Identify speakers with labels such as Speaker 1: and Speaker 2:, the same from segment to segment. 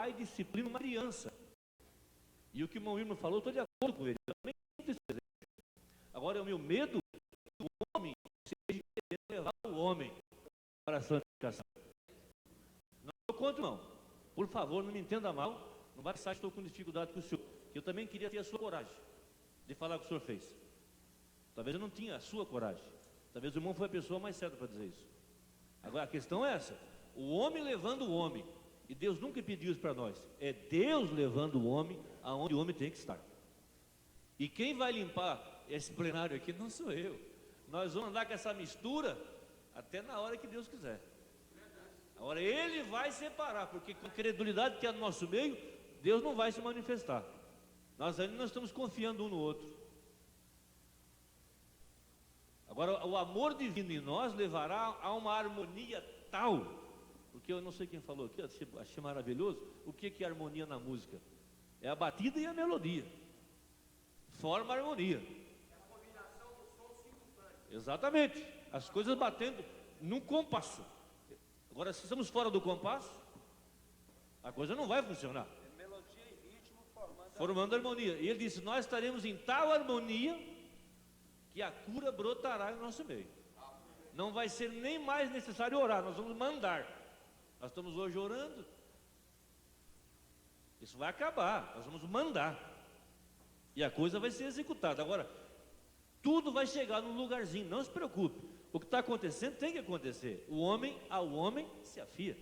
Speaker 1: pai disciplina uma criança. E o que o irmão Irma falou, eu estou de acordo com ele. Eu também sinto esse desejo. Agora, o meu medo é que o homem seja querendo levar o homem para a santificação. Não estou contra, não. Por favor, não me entenda mal. Não vai pensar que estou com dificuldade com o senhor. Eu também queria ter a sua coragem de falar o que o senhor fez. Talvez eu não tinha a sua coragem. Talvez o irmão foi a pessoa mais certa para dizer isso. Agora, a questão é essa. O homem levando o homem. E Deus nunca pediu isso para nós. É Deus levando o homem aonde o homem tem que estar. E quem vai limpar esse plenário aqui não sou eu. Nós vamos andar com essa mistura até na hora que Deus quiser. Agora Ele vai separar, porque com a credulidade que é no nosso meio, Deus não vai se manifestar. Nós ainda não estamos confiando um no outro. Agora o amor divino em nós levará a uma harmonia tal, porque eu não sei quem falou aqui, achei maravilhoso. O que é harmonia na música? É a batida e a melodia. Forma a harmonia. É a combinação do som simultâneo. Exatamente. As coisas batendo num compasso. Agora, se estamos fora do compasso, a coisa não vai funcionar. É melodia e ritmo formando harmonia. E ele disse: nós estaremos em tal harmonia que a cura brotará em nosso meio. Não vai ser nem mais necessário orar, nós vamos mandar. Nós estamos hoje orando. Isso vai acabar, nós vamos mandar. E a coisa vai ser executada. Agora, tudo vai chegar num lugarzinho, não se preocupe. O que está acontecendo tem que acontecer. O homem ao homem se afia.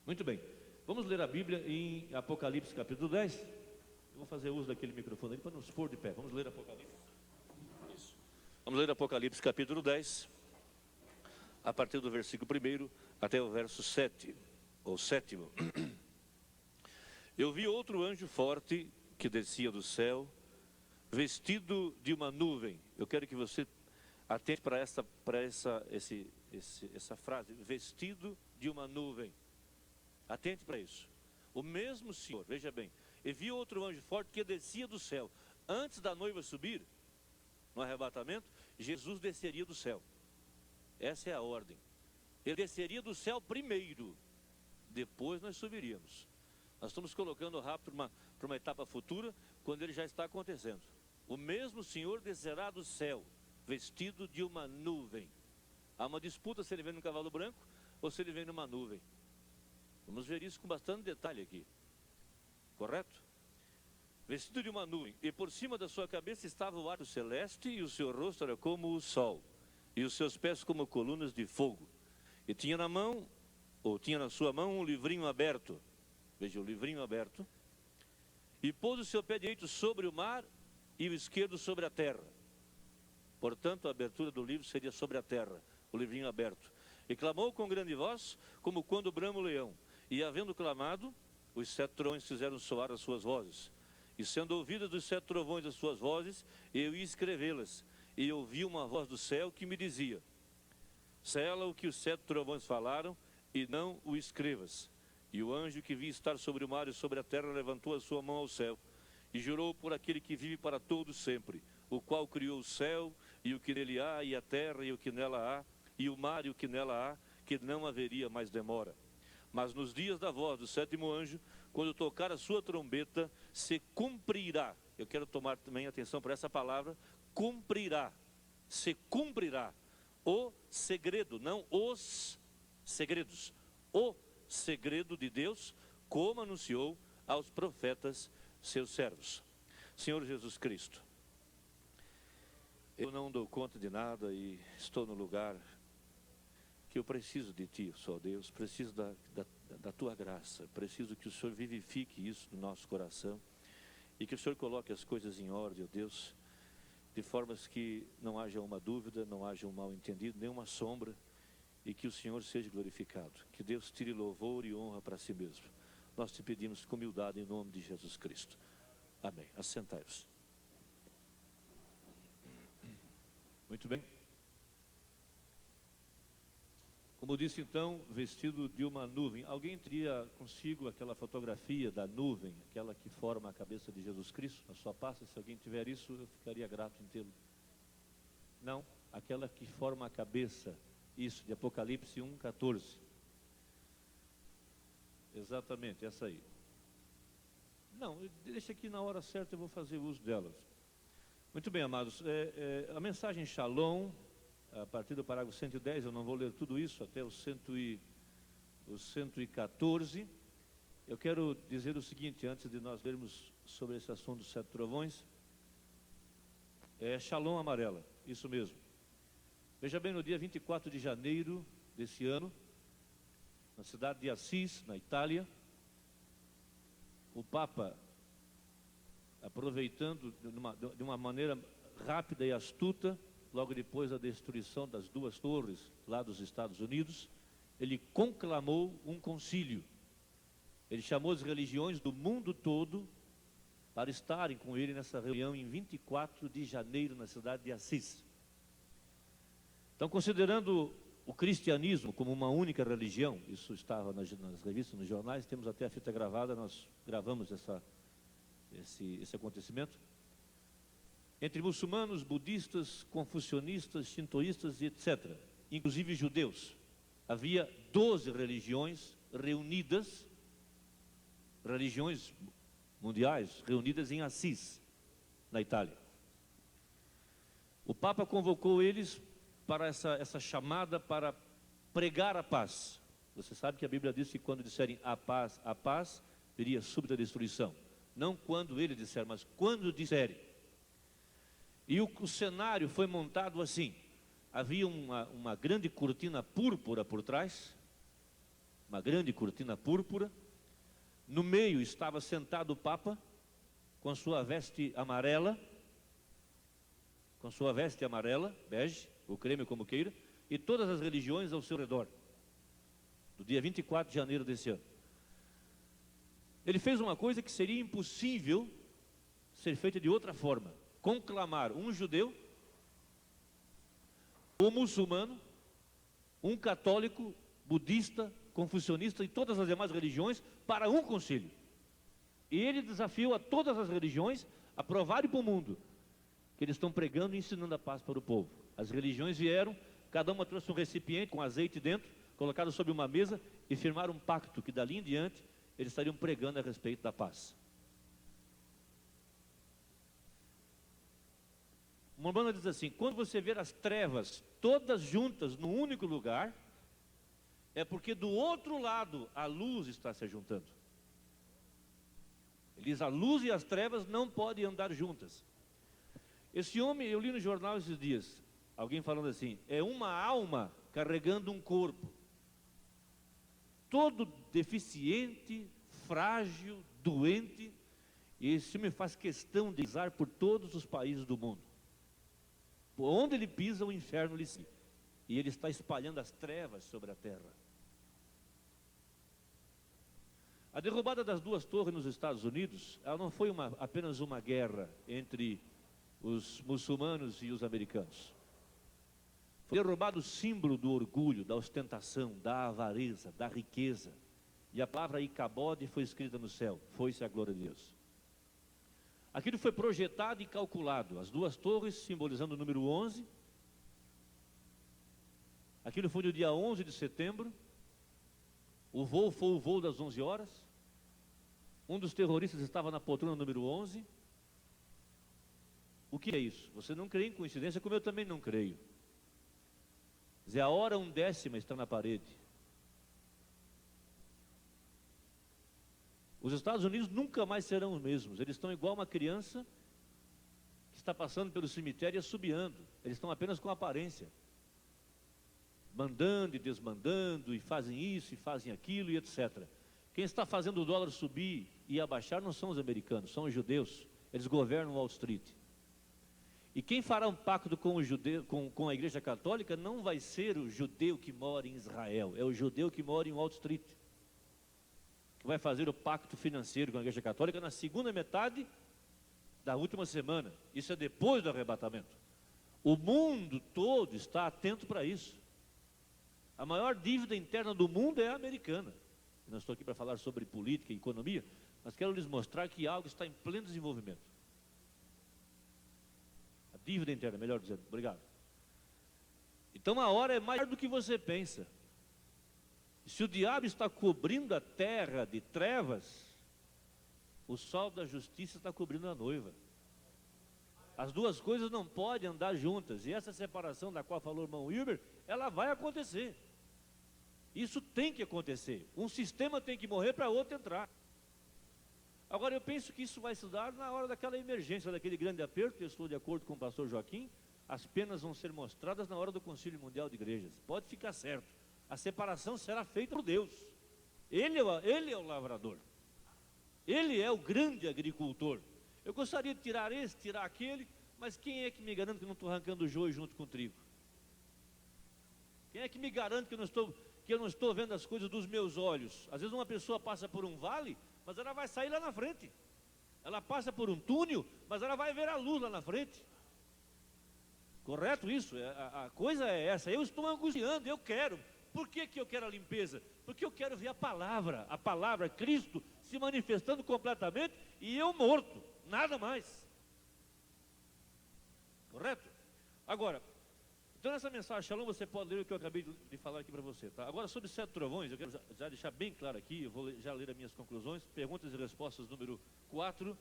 Speaker 1: Muito bem, vamos ler a Bíblia em Apocalipse capítulo 10. Eu vou fazer uso daquele microfone ali para nos pôr de pé. Vamos ler Apocalipse. Isso. Vamos ler Apocalipse capítulo 10, a partir do versículo 1 até o verso 7, ou 7º. Eu vi outro anjo forte que descia do céu, vestido de uma nuvem. Eu quero que você atente para essa frase, vestido de uma nuvem. Atente para isso. O mesmo Senhor, veja bem, e vi outro anjo forte que descia do céu. Antes da noiva subir, no arrebatamento, Jesus desceria do céu. Essa é a ordem. Ele desceria do céu primeiro, depois nós subiríamos. Nós estamos colocando rápido para uma etapa futura, quando ele já está acontecendo. O mesmo Senhor descerá do céu, vestido de uma nuvem. Há uma disputa se ele vem num cavalo branco ou se ele vem numa nuvem. Vamos ver isso com bastante detalhe aqui. Correto? Vestido de uma nuvem, e por cima da sua cabeça estava o arco celeste, e o seu rosto era como o sol, e os seus pés como colunas de fogo. E tinha na sua mão um livrinho aberto. Veja, o livrinho aberto. E pôs o seu pé direito sobre o mar e o esquerdo sobre a terra. Portanto, a abertura do livro seria sobre a terra, o livrinho aberto. E clamou com grande voz, como quando brama o leão. E havendo clamado, os 7 trovões fizeram soar as suas vozes. E sendo ouvidas dos 7 trovões as suas vozes, eu ia escrevê-las. E ouvi uma voz do céu que me dizia: sela o que os 7 trovões falaram, e não o escrevas. E o anjo que vi estar sobre o mar e sobre a terra levantou a sua mão ao céu, e jurou por aquele que vive para todo sempre, o qual criou o céu, e o que nele há, e a terra, e o que nela há, e o mar, e o que nela há, que não haveria mais demora. Mas nos dias da voz do 7º anjo, quando tocar a sua trombeta, se cumprirá. Eu quero tomar também atenção para essa palavra, cumprirá. Se cumprirá o segredo, não os segredos. O segredo de Deus, como anunciou aos profetas, seus servos. Senhor Jesus Cristo, eu não dou conta de nada e estou no lugar que eu preciso de Ti, só Deus, preciso da Tua graça, preciso que o Senhor vivifique isso no nosso coração e que o Senhor coloque as coisas em ordem, ó Deus, de formas que não haja uma dúvida, não haja um mal entendido, nenhuma sombra, e que o Senhor seja glorificado, que Deus tire louvor e honra para si mesmo. Nós te pedimos com humildade em nome de Jesus Cristo. Amém. Assentai-vos. Muito bem. Como disse então, vestido de uma nuvem. Alguém teria consigo aquela fotografia da nuvem, aquela que forma a cabeça de Jesus Cristo na sua pasta? Se alguém tiver isso, eu ficaria grato em tê-lo. Não, aquela que forma a cabeça, isso, de Apocalipse 1:14. Exatamente, essa aí. Não, deixa aqui na hora certa, eu vou fazer uso delas. Muito bem, amados. A mensagem Shalom, a partir do parágrafo 110, eu não vou ler tudo isso, até o 114. Eu quero dizer o seguinte, antes de nós lermos sobre esse assunto dos 7 trovões. Shalom amarela, isso mesmo. Veja bem, no dia 24 de janeiro desse ano, na cidade de Assis, na Itália, o Papa, aproveitando de uma maneira rápida e astuta, logo depois da destruição das 2 torres lá dos Estados Unidos, ele conclamou um concílio. Ele chamou as religiões do mundo todo para estarem com ele nessa reunião em 24 de janeiro na cidade de Assis. Então, considerando o cristianismo como uma única religião, isso estava nas revistas, nos jornais, temos até a fita gravada, nós gravamos esse acontecimento, entre muçulmanos, budistas, confucionistas, shintoístas e etc., inclusive judeus, havia 12 religiões reunidas, religiões mundiais reunidas em Assis, na Itália. O Papa convocou eles para essa chamada para pregar a paz. Você sabe que a Bíblia diz que quando disserem a paz, viria súbita destruição. Não quando ele disser, mas quando disserem. E o cenário foi montado assim. Havia uma grande cortina púrpura por trás, uma grande cortina púrpura. No meio estava sentado o Papa, com sua veste amarela, bege, ou creme como queira, e todas as religiões ao seu redor, do dia 24 de janeiro desse ano. Ele fez uma coisa que seria impossível ser feita de outra forma: conclamar um judeu, um muçulmano, um católico, budista, confucionista e todas as demais religiões para um concílio. E ele desafiou a todas as religiões a provarem para o mundo que eles estão pregando e ensinando a paz para o povo. As religiões vieram, cada uma trouxe um recipiente com azeite dentro, colocaram sobre uma mesa e firmaram um pacto que dali em diante eles estariam pregando a respeito da paz. Umbanda diz assim: quando você ver as trevas todas juntas num único lugar, é porque do outro lado a luz está se juntando. Ele diz: a luz e as trevas não podem andar juntas. Esse homem, eu li no jornal esses dias, alguém falando assim, é uma alma carregando um corpo, todo deficiente, frágil, doente, e esse homem faz questão de pisar por todos os países do mundo. Por onde ele pisa, o inferno lhe siga, e ele está espalhando as trevas sobre a terra. A derrubada das 2 torres nos Estados Unidos, ela não foi apenas uma guerra entre os muçulmanos e os americanos. Foi derrubado o símbolo do orgulho, da ostentação, da avareza, da riqueza. E a palavra Icabode foi escrita no céu: foi-se a glória de Deus. Aquilo foi projetado e calculado. As 2 torres simbolizando o número 11. Aquilo foi no dia 11 de setembro. O voo foi o voo das 11 horas. Um dos terroristas estava na poltrona número 11. O que é isso? Você não crê em coincidência, como eu também não creio. Dizer, a hora 1/10 está na parede. Os Estados Unidos nunca mais serão os mesmos. Eles estão igual uma criança que está passando pelo cemitério e assobiando. Eles estão apenas com aparência, mandando e desmandando, e fazem isso, e fazem aquilo, e etc. Quem está fazendo o dólar subir e abaixar não são os americanos, são os judeus. Eles governam Wall Street. E quem fará um pacto com o judeu, com a Igreja Católica, não vai ser o judeu que mora em Israel, é o judeu que mora em Wall Street, que vai fazer o pacto financeiro com a Igreja Católica na segunda metade da última semana. Isso é depois do arrebatamento. O mundo todo está atento para isso. A maior dívida interna do mundo é a americana. Eu não estou aqui para falar sobre política e economia, mas quero lhes mostrar que algo está em pleno desenvolvimento. A dívida interna, melhor dizendo. Obrigado. Então a hora é maior do que você pensa. Se o diabo está cobrindo a terra de trevas, o sol da justiça está cobrindo a noiva. As duas coisas não podem andar juntas. E essa separação da qual falou o irmão Wilber, ela vai acontecer. Isso tem que acontecer. Um sistema tem que morrer para outro entrar. Agora, eu penso que isso vai se dar na hora daquela emergência, daquele grande aperto. Eu estou de acordo com o pastor Joaquim. As penas vão ser mostradas na hora do Concílio Mundial de Igrejas. Pode ficar certo. A separação será feita por Deus. Ele é o lavrador. Ele é o grande agricultor. Eu gostaria de tirar esse, tirar aquele, mas quem é que me garante que eu não estou arrancando o joio junto com o trigo? Quem é que me garante que eu não estou vendo as coisas dos meus olhos? Às vezes uma pessoa passa por um vale, mas ela vai sair lá na frente. Ela passa por um túnel, mas ela vai ver a luz lá na frente. Correto isso? A coisa é essa. Eu estou angustiando, eu quero. Por que eu quero a limpeza? Porque eu quero ver a palavra, Cristo, se manifestando completamente e eu morto, nada mais. Correto? Agora, então nessa mensagem, Shalom, você pode ler o que eu acabei de falar aqui para você, tá? Agora, sobre 7 trovões, eu quero já deixar bem claro aqui, eu vou já ler as minhas conclusões, perguntas e respostas número 4,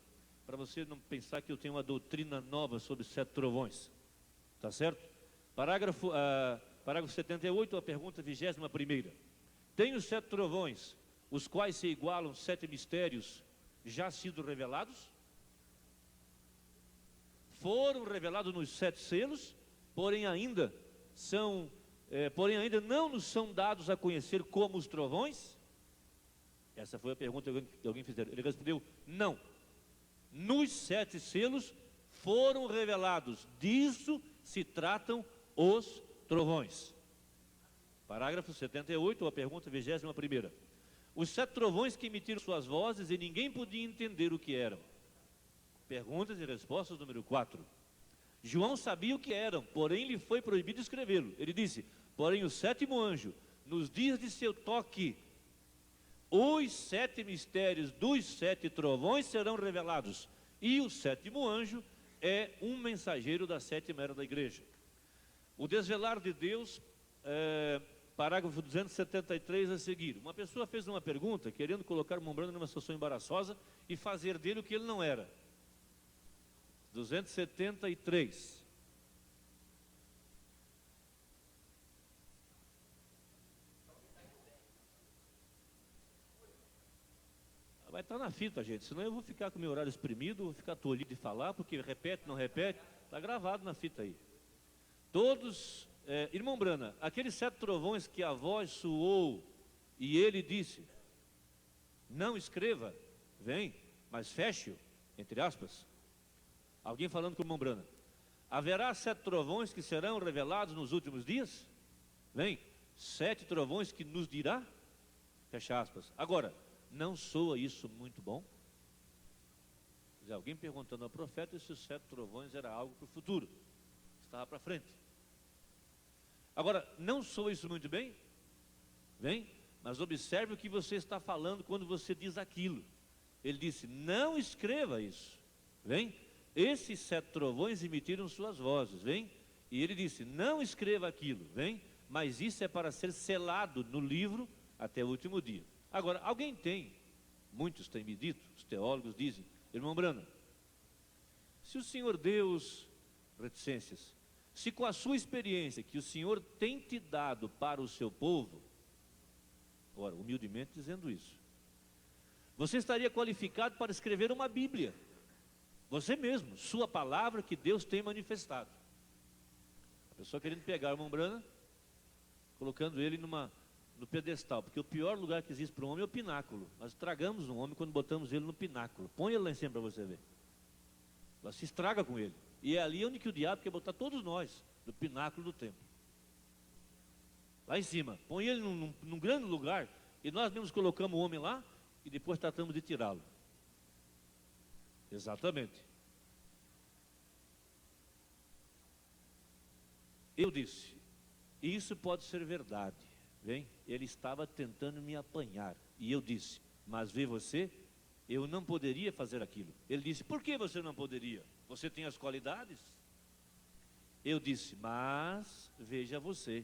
Speaker 1: para você não pensar que eu tenho uma doutrina nova sobre 7 trovões, tá certo? Parágrafo 78, a pergunta 21ª. Tem os 7 trovões, os quais se igualam 7 mistérios, já sido revelados? Foram revelados nos 7 selos, porém ainda não nos são dados a conhecer como os trovões? Essa foi a pergunta que alguém fez. Ele respondeu, não. Nos 7 selos foram revelados, disso se tratam os trovões. Parágrafo 78, a pergunta 21ª. Os 7 trovões que emitiram suas vozes e ninguém podia entender o que eram. Perguntas e respostas número 4. João sabia o que eram, porém lhe foi proibido escrevê-lo. Ele disse, porém o 7º anjo, nos dias de seu toque, os 7 mistérios dos 7 trovões serão revelados. E o 7º anjo é um mensageiro da 7ª era da igreja. O desvelar de Deus, parágrafo 273 a seguir. Uma pessoa fez uma pergunta, querendo colocar o irmão Brando numa situação embaraçosa e fazer dele o que ele não era. 273. Vai estar na fita, gente, senão eu vou ficar com o meu horário exprimido, vou ficar tolhido de falar, porque repete, não repete, está gravado na fita aí. Todos, irmão Brana, aqueles 7 trovões que a voz soou e ele disse, não escreva, vem, mas feche-o, entre aspas. Alguém falando com o irmão Brana. Haverá 7 trovões que serão revelados nos últimos dias? Vem, 7 trovões que nos dirá? Fecha aspas. Agora, não soa isso muito bom? Alguém perguntando ao profeta se os 7 trovões era algo para o futuro. Estava para frente. Agora, não soa isso muito bem? Vem, mas observe o que você está falando quando você diz aquilo. Ele disse, não escreva isso. Vem, esses 7 trovões emitiram suas vozes, vem? E ele disse, não escreva aquilo, vem? Mas isso é para ser selado no livro até o último dia. Agora, alguém tem, muitos têm me dito, os teólogos dizem, irmão Brana, se o Senhor Deus, reticências, se com a sua experiência que o Senhor tem te dado para o seu povo, agora, humildemente dizendo isso, você estaria qualificado para escrever uma Bíblia, você mesmo, sua palavra que Deus tem manifestado. A pessoa querendo pegar o irmão Brana, colocando ele no pedestal, porque o pior lugar que existe para um homem é o pináculo. Nós estragamos um homem quando botamos ele no pináculo. Põe ele lá em cima para você ver. Ela se estraga com ele. E é ali onde que o diabo quer botar todos nós, no pináculo do templo. Lá em cima, põe ele num grande lugar, e nós mesmos colocamos o homem lá, e depois tratamos de tirá-lo. Exatamente. Eu disse, isso pode ser verdade. Vem, ele estava tentando me apanhar. E eu disse, mas vê você, eu não poderia fazer aquilo. Ele disse, por que você não poderia? Você tem as qualidades? Eu disse, mas veja você,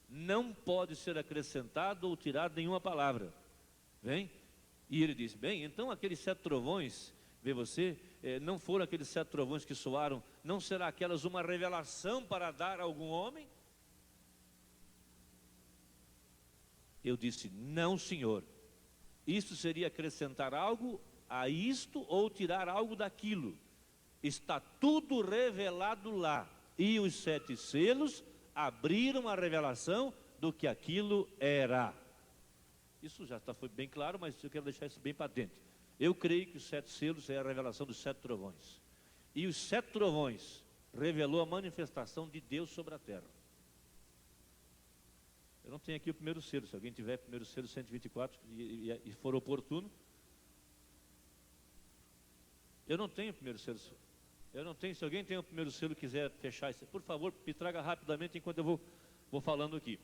Speaker 1: não pode ser acrescentado ou tirado nenhuma palavra. Vem? E ele disse, bem, então aqueles 7 trovões, vê você, não foram aqueles 7 trovões que soaram, não será aquelas uma revelação para dar a algum homem? Eu disse, não, senhor. Isto seria acrescentar algo a isto ou tirar algo daquilo. Está tudo revelado lá. E os 7 selos abriram a revelação do que aquilo era. Isso já foi bem claro, mas eu quero deixar isso bem patente. Eu creio que os 7 selos é a revelação dos 7 trovões. E os 7 trovões revelou a manifestação de Deus sobre a terra. Eu não tenho aqui o primeiro selo. Se alguém tiver o primeiro selo 124 e for oportuno. Eu não tenho o primeiro selo. Eu não tenho. Se alguém tem o primeiro selo e quiser fechar isso, por favor, me traga rapidamente enquanto eu vou falando aqui.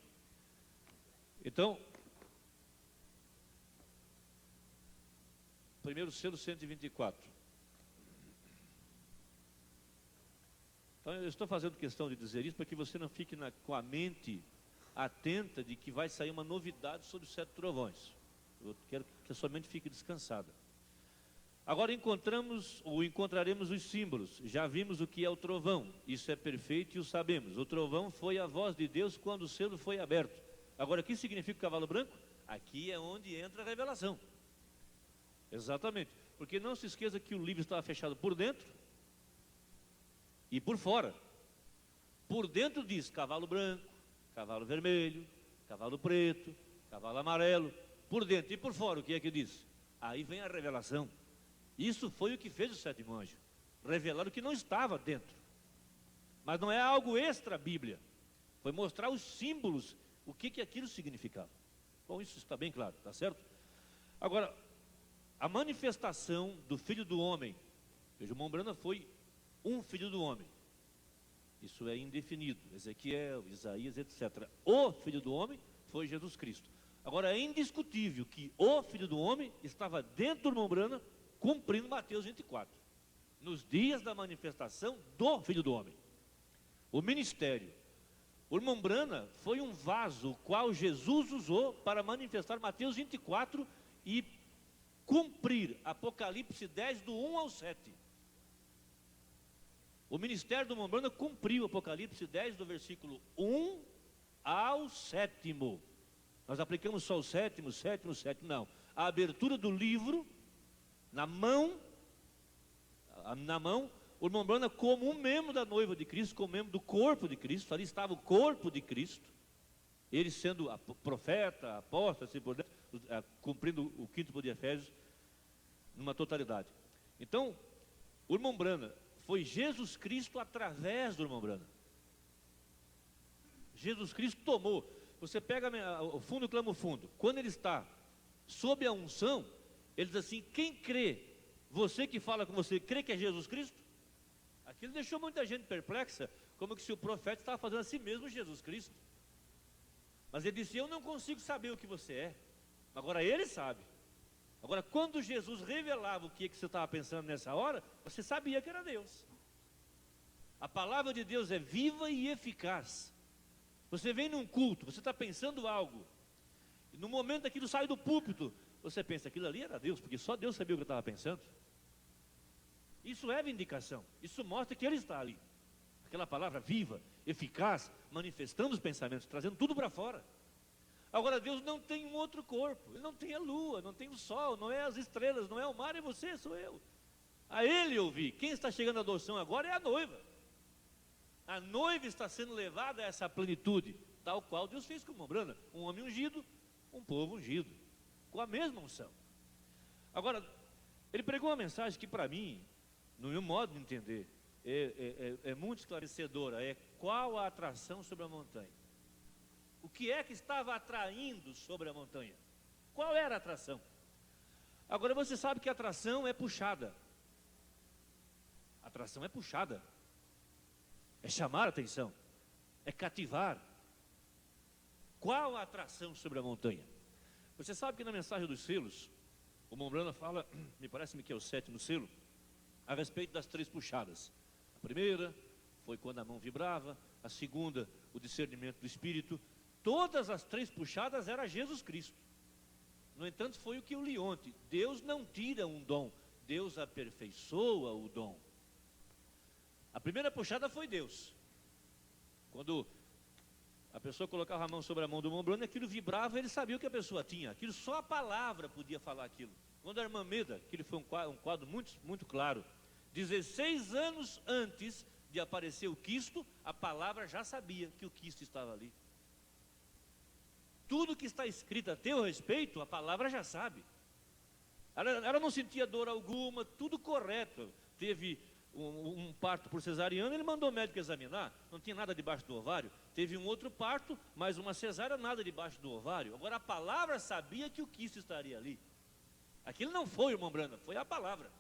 Speaker 1: Então, primeiro selo 124. Então eu estou fazendo questão de dizer isso para que você não fique com a mente atenta de que vai sair uma novidade sobre os 7 trovões. Eu quero que a sua mente fique descansada. Agora encontraremos os símbolos. Já vimos o que é o trovão. Isso é perfeito e o sabemos. O trovão foi a voz de Deus quando o selo foi aberto. Agora, o que significa o cavalo branco? Aqui é onde entra a revelação. Exatamente. Porque não se esqueça que o livro estava fechado por dentro e por fora. Por dentro diz cavalo branco, cavalo vermelho, cavalo preto, cavalo amarelo. Por dentro e por fora, o que é que diz? Aí vem a revelação. Isso foi o que fez o 7º anjo. Revelar o que não estava dentro. Mas não é algo extra Bíblia. Foi mostrar os símbolos, o que aquilo significava. Bom, isso está bem claro, tá certo? Agora, a manifestação do Filho do Homem. Veja, o Mombrana foi um Filho do Homem. Isso é indefinido. Ezequiel, Isaías, etc. O Filho do Homem foi Jesus Cristo. Agora, é indiscutível que o Filho do Homem estava dentro do Mombrana, cumprindo Mateus 24. Nos dias da manifestação do Filho do Homem. O ministério. O Mombrana foi um vaso, o qual Jesus usou para manifestar Mateus 24 e cumprir Apocalipse 10, do 1 ao 7. O ministério do Mombrana cumpriu Apocalipse 10, do versículo 1 ao 7. Nós aplicamos só o 7º, 7º, 7º, não. A abertura do livro, na mão, o Mombrana como um membro da noiva de Cristo, como membro do corpo de Cristo, ali estava o corpo de Cristo, ele sendo profeta, apóstolo, assim por dentro, cumprindo o 5º de Efésios, numa totalidade. Então, o Mombrana foi Jesus Cristo através do Mombrana. Jesus Cristo tomou. Você pega o fundo e clama o fundo. Quando ele está sob a unção, ele diz assim, quem crê, você que fala com você, crê que é Jesus Cristo? Aquilo deixou muita gente perplexa, como que se o profeta estava fazendo a si mesmo Jesus Cristo. Mas ele disse, eu não consigo saber o que você é. Agora ele sabe. Agora, quando Jesus revelava o que você estava pensando nessa hora, você sabia que era Deus. A palavra de Deus é viva e eficaz. Você vem num culto, você está pensando algo, e no momento aquilo sai do púlpito, você pensa, aquilo ali era Deus, porque só Deus sabia o que eu estava pensando. Isso é vindicação, isso mostra que Ele está ali. Aquela palavra viva, eficaz, manifestando os pensamentos, trazendo tudo para fora. Agora, Deus não tem um outro corpo, Ele não tem a lua, não tem o sol, não é as estrelas, não é o mar, é você, sou eu. A Ele ouvi. Quem está chegando à adoção agora é a noiva. A noiva está sendo levada a essa plenitude, tal qual Deus fez com Mombrana, um homem ungido, um povo ungido, com a mesma unção. Agora, ele pregou uma mensagem que para mim, no meu modo de entender, é muito esclarecedora, é qual a atração sobre a montanha. O que é que estava atraindo sobre a montanha? Qual era a atração? Agora você sabe que a atração é puxada. A atração é puxada. É chamar a atenção. É cativar. Qual a atração sobre a montanha? Você sabe que na mensagem dos selos, o Mombrana fala, me parece-me que é o 7º selo, a respeito das 3 puxadas. A primeira foi quando a mão vibrava, a segunda, o discernimento do Espírito. Todas as 3 puxadas era Jesus Cristo. No entanto, foi o que eu li ontem. Deus não tira um dom, Deus aperfeiçoa o dom. A primeira puxada foi Deus. Quando a pessoa colocava a mão sobre a mão do Mombrana, aquilo vibrava, ele sabia o que a pessoa tinha. Aquilo, só a palavra podia falar aquilo. Quando a irmã Meda, aquele foi um quadro muito, muito claro. 16 anos antes de aparecer o quisto, a palavra já sabia que o quisto estava ali. Tudo que está escrito a teu respeito, a palavra já sabe. Ela não sentia dor alguma, tudo correto. Teve um parto por cesariana, ele mandou o médico examinar, não tinha nada debaixo do ovário. Teve um outro parto, mais uma cesárea, nada debaixo do ovário. Agora a palavra sabia que o quisto estaria ali. Aquilo não foi, irmão Branda, foi a palavra.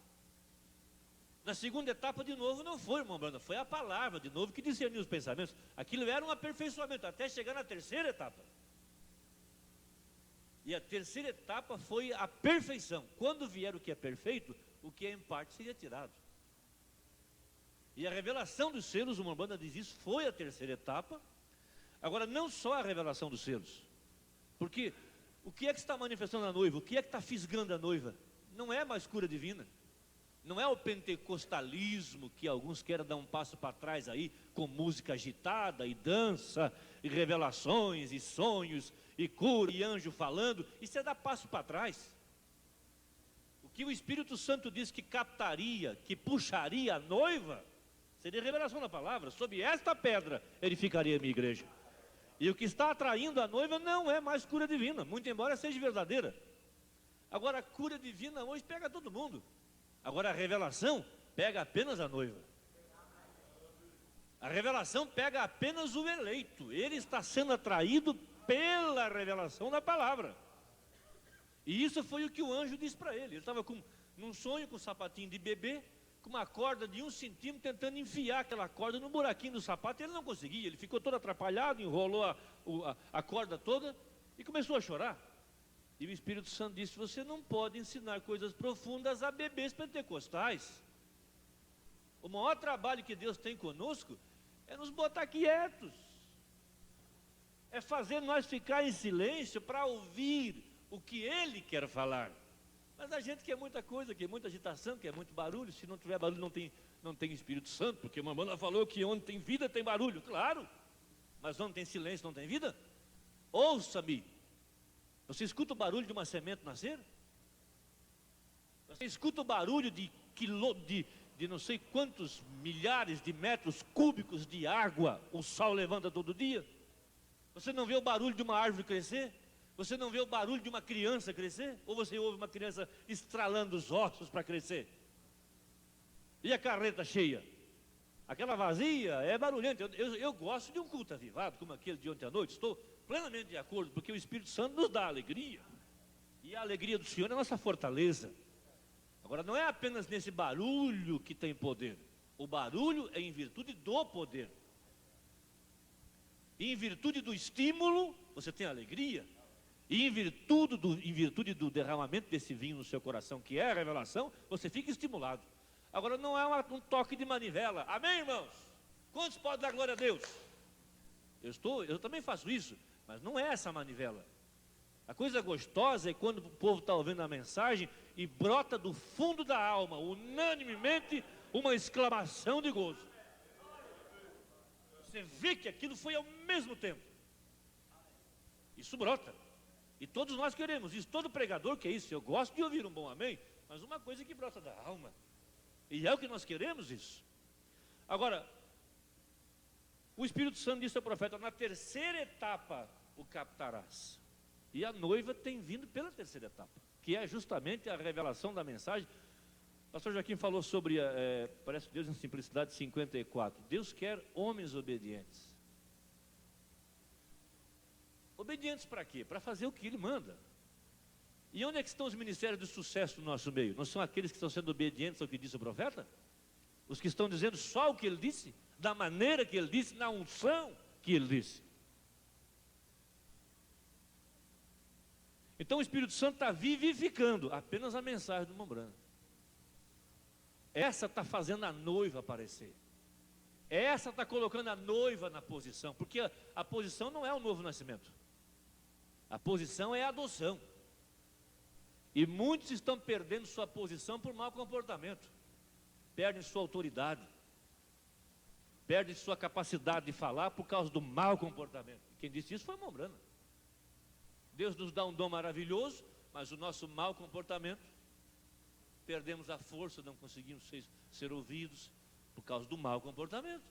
Speaker 1: Na segunda etapa, de novo, não foi, irmão Branda, foi a palavra, de novo, que discerniu os pensamentos. Aquilo era um aperfeiçoamento, até chegar na terceira etapa. E a terceira etapa foi a perfeição. Quando vier o que é perfeito, o que é em parte seria tirado. E a revelação dos selos, o Umbanda diz isso, foi a terceira etapa. Agora, não só a revelação dos selos. Porque o que é que está manifestando a noiva? O que é que está fisgando a noiva? Não é mais cura divina. Não é o pentecostalismo que alguns querem dar um passo para trás aí, com música agitada e dança, e revelações, e sonhos, e cura, e anjo falando. Isso é dar passo para trás. O que o Espírito Santo diz que captaria, que puxaria a noiva, seria revelação da palavra. Sob esta pedra edificaria a minha igreja. E o que está atraindo a noiva não é mais cura divina, muito embora seja verdadeira. Agora a cura divina hoje pega todo mundo. Agora a revelação pega apenas a noiva. A revelação pega apenas o eleito. Ele está sendo atraído pela revelação da palavra. E isso foi o que o anjo disse para ele. Ele estava num sonho com um sapatinho de bebê, com uma corda de 1 centímetro, tentando enfiar aquela corda no buraquinho do sapato. E ele não conseguia, ele ficou todo atrapalhado, enrolou a corda toda e começou a chorar. E o Espírito Santo disse: você não pode ensinar coisas profundas a bebês pentecostais. O maior trabalho que Deus tem conosco é nos botar quietos. É fazer nós ficar em silêncio para ouvir o que Ele quer falar. Mas a gente quer muita coisa, quer muita agitação, quer muito barulho. Se não tiver barulho, não tem Espírito Santo, porque a mamãe falou que onde tem vida tem barulho. Claro, mas onde tem silêncio não tem vida. Ouça-me. Você escuta o barulho de uma semente nascer? Você escuta o barulho de não sei quantos milhares de metros cúbicos de água o sol levanta todo dia? Você não vê o barulho de uma árvore crescer? Você não vê o barulho de uma criança crescer? Ou você ouve uma criança estralando os ossos para crescer? E a carreta cheia? Aquela vazia é barulhenta. Eu gosto de um culto avivado, como aquele de ontem à noite. Estou plenamente de acordo, porque o Espírito Santo nos dá alegria. E a alegria do Senhor é a nossa fortaleza. Agora, não é apenas nesse barulho que tem poder. O barulho é em virtude do poder. E em virtude do estímulo, você tem alegria. E em virtude do derramamento desse vinho no seu coração, que é a revelação, você fica estimulado. Agora, não é um toque de manivela. Amém, irmãos? Quantos podem dar glória a Deus? Eu também faço isso, mas não é essa manivela. A coisa gostosa é quando o povo está ouvindo a mensagem e brota do fundo da alma, unanimemente, uma exclamação de gozo. Você vê que aquilo foi ao mesmo tempo. Isso brota. E todos nós queremos isso. Todo pregador quer isso. Eu gosto de ouvir um bom amém, mas uma coisa que brota da alma. E é o que nós queremos isso. Agora, o Espírito Santo disse ao profeta: na terceira etapa o captarás. E a noiva tem vindo pela terceira etapa, que é justamente a revelação da mensagem. O pastor Joaquim falou sobre, parece que Deus em Simplicidade 54. Deus quer homens obedientes. Obedientes para quê? Para fazer o que Ele manda. E onde é que estão os ministérios de sucesso no nosso meio? Não são aqueles que estão sendo obedientes ao que disse o profeta? Os que estão dizendo só o que ele disse, da maneira que ele disse, na unção que ele disse. Então o Espírito Santo está vivificando apenas a mensagem do Mombrana. Essa está fazendo a noiva aparecer. Essa está colocando a noiva na posição, porque a posição não é o novo nascimento. A posição é a adoção. E muitos estão perdendo sua posição por mau comportamento. Perdem sua autoridade. Perdem sua capacidade de falar por causa do mau comportamento. E quem disse isso foi Mombrana. Deus nos dá um dom maravilhoso, mas o nosso mau comportamento, perdemos a força, não conseguimos ser ouvidos por causa do mau comportamento.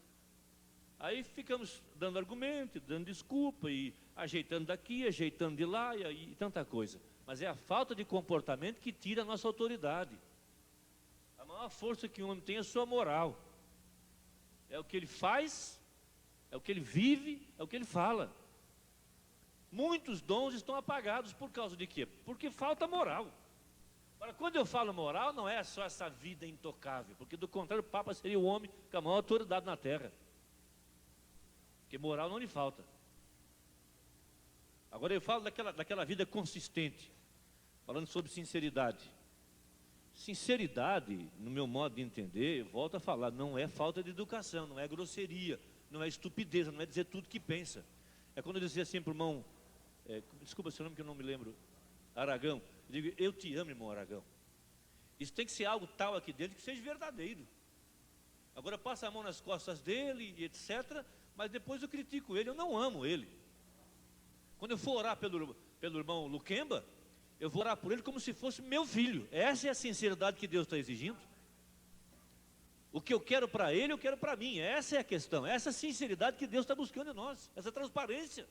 Speaker 1: Aí ficamos dando argumento, dando desculpa, e ajeitando daqui, ajeitando de lá, e tanta coisa. Mas é a falta de comportamento que tira a nossa autoridade. A maior força que um homem tem é a sua moral. É o que ele faz, é o que ele vive, é o que ele fala. Muitos dons estão apagados por causa de quê? Porque falta moral. Agora, quando eu falo moral, não é só essa vida intocável, porque do contrário, o Papa seria o homem com a maior autoridade na terra. Porque moral não lhe falta. Agora eu falo daquela vida consistente, falando sobre sinceridade. Sinceridade, no meu modo de entender, eu volto a falar, não é falta de educação, não é grosseria, não é estupidez, não é dizer tudo que pensa. É quando eu dizia assim para o irmão, desculpa seu nome que eu não me lembro, Aragão, eu digo, eu te amo, irmão Aragão. Isso tem que ser algo tal aqui dentro que seja verdadeiro. Agora passa a mão nas costas dele, etc., mas depois eu critico ele, eu não amo ele. Quando eu for orar pelo irmão Luquemba, eu vou orar por ele como se fosse meu filho. Essa é a sinceridade que Deus está exigindo. O que eu quero para ele, eu quero para mim. Essa é a questão, essa sinceridade que Deus está buscando em nós, essa transparência.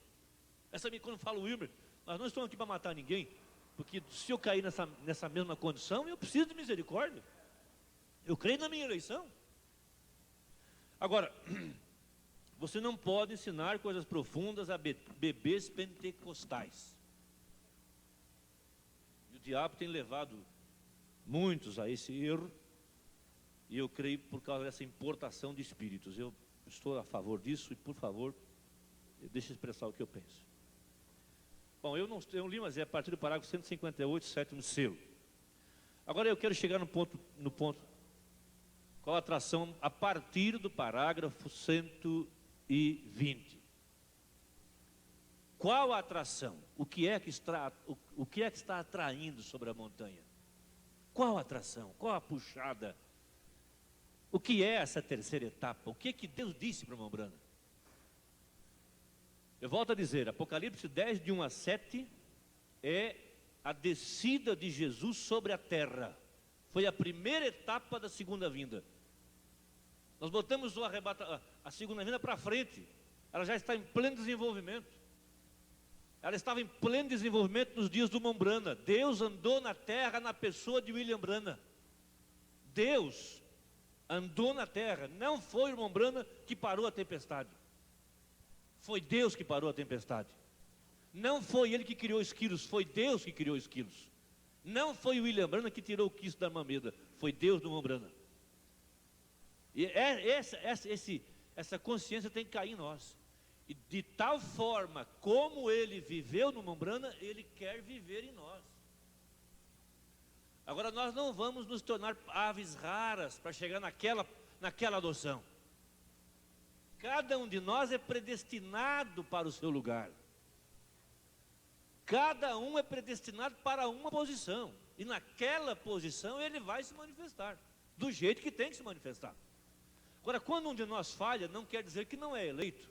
Speaker 1: Quando eu falo, Wilmer, nós não estamos aqui para matar ninguém, porque se eu cair nessa mesma condição, eu preciso de misericórdia. Eu creio na minha eleição. Agora, você não pode ensinar coisas profundas a bebês pentecostais. E o diabo tem levado muitos a esse erro, e eu creio por causa dessa importação de espíritos. Eu estou a favor disso, e por favor, deixe eu expressar o que eu penso. Bom, eu não li, mas é a partir do parágrafo 158, sétimo selo. Agora eu quero chegar no ponto, qual a atração a partir do parágrafo 120. Qual a atração? O que é que está atraindo sobre a montanha? Qual a atração? Qual a puxada? O que é essa terceira etapa? O que é que Deus disse para Mombrana? Eu volto a dizer, Apocalipse 10, de 1 a 7, é a descida de Jesus sobre a terra. Foi a primeira etapa da segunda vinda. Nós botamos a segunda vinda para frente. Ela já está em pleno desenvolvimento. Ela estava em pleno desenvolvimento nos dias do Mombrana. Deus andou na terra na pessoa de William Brana. Deus andou na terra. Não foi o Mombrana que parou a tempestade. Foi Deus que parou a tempestade. Não foi ele que criou esquilos, foi Deus que criou esquilos. Não foi o William Brana que tirou o quisto da Armameda, foi Deus do Mombrana. E essa consciência tem que cair em nós. E de tal forma como ele viveu no Mombrana, ele quer viver em nós. Agora nós não vamos nos tornar aves raras para chegar naquela adoção. Cada um de nós é predestinado para o seu lugar. Cada um é predestinado para uma posição. E naquela posição ele vai se manifestar. Do jeito que tem que se manifestar. Agora, quando um de nós falha, não quer dizer que não é eleito.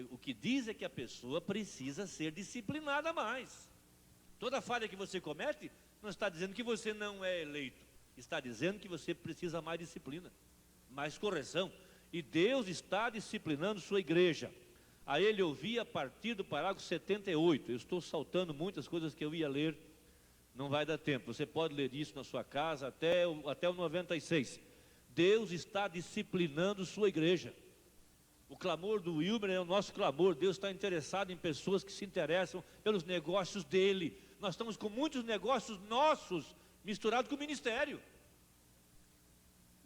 Speaker 1: O que diz é que a pessoa precisa ser disciplinada mais. Toda falha que você comete, não está dizendo que você não é eleito. Está dizendo que você precisa mais disciplina. Mais correção, e Deus está disciplinando sua igreja. A ele ouvi a partir do parágrafo 78, eu estou saltando muitas coisas que eu ia ler, não vai dar tempo, você pode ler isso na sua casa até o 96. Deus está disciplinando sua igreja. O clamor do Wilmer é o nosso clamor. Deus está interessado em pessoas que se interessam pelos negócios dele. Nós estamos com muitos negócios nossos misturados com o ministério.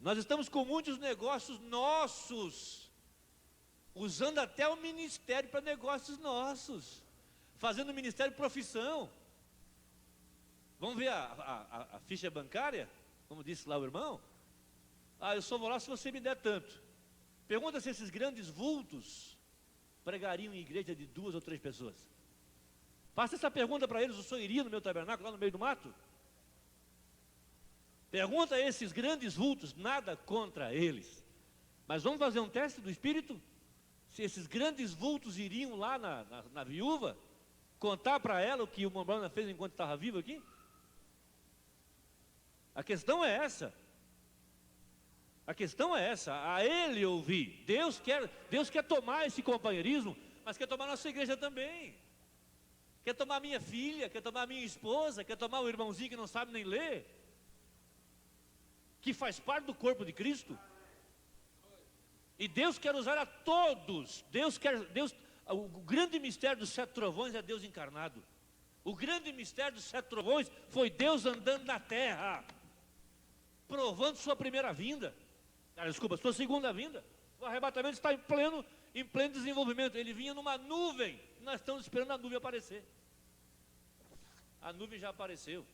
Speaker 1: Nós estamos com muitos negócios nossos, usando até o ministério para negócios nossos, fazendo o ministério profissão. Vamos ver a ficha bancária, como disse lá o irmão? Eu só vou lá se você me der tanto. Pergunta se esses grandes vultos pregariam em igreja de 2 ou 3 pessoas. Faça essa pergunta para eles: o senhor iria no meu tabernáculo, lá no meio do mato? Pergunta a esses grandes vultos, nada contra eles. Mas vamos fazer um teste do Espírito? Se esses grandes vultos iriam lá na viúva, contar para ela o que o Mombrana fez enquanto estava vivo aqui? A questão é essa. A questão é essa, a ele ouvir. Deus quer tomar esse companheirismo, mas quer tomar nossa igreja também. Quer tomar minha filha, quer tomar minha esposa, quer tomar o irmãozinho que não sabe nem ler, que faz parte do corpo de Cristo. E Deus quer usar a todos. O grande mistério dos 7 trovões é Deus encarnado. O grande mistério dos 7 trovões foi Deus andando na terra, provando sua primeira vinda. Sua segunda vinda. O arrebatamento está em pleno desenvolvimento. Ele vinha numa nuvem. Nós estamos esperando a nuvem aparecer. A nuvem já apareceu.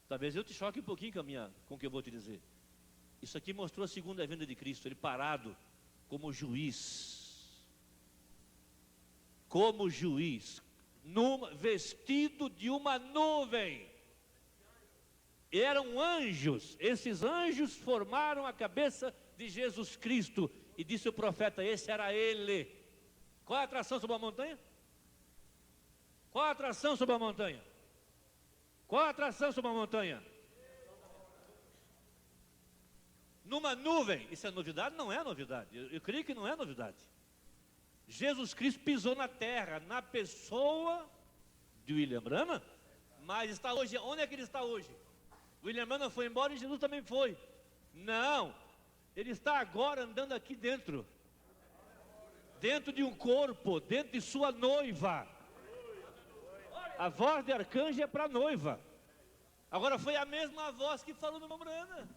Speaker 1: Talvez eu te choque um pouquinho com o que eu vou te dizer. Isso aqui mostrou a segunda vinda de Cristo. Ele parado como juiz. Como juiz. Vestido de uma nuvem. Eram anjos. Esses anjos formaram a cabeça de Jesus Cristo. E disse o profeta: esse era ele. Qual é a atração sobre a montanha? Qual a atração sobre a montanha? Qual a atração sobre a montanha? Numa nuvem. Isso é novidade? Não é novidade. Eu creio que não é novidade. Jesus Cristo pisou na terra, na pessoa de William Branham, mas está hoje. Onde é que ele está hoje? William Branham foi embora e Jesus também foi. Não, ele está agora andando aqui dentro de um corpo, dentro de sua noiva. A voz de arcanjo é para a noiva. Agora foi a mesma voz que falou no Mombrana.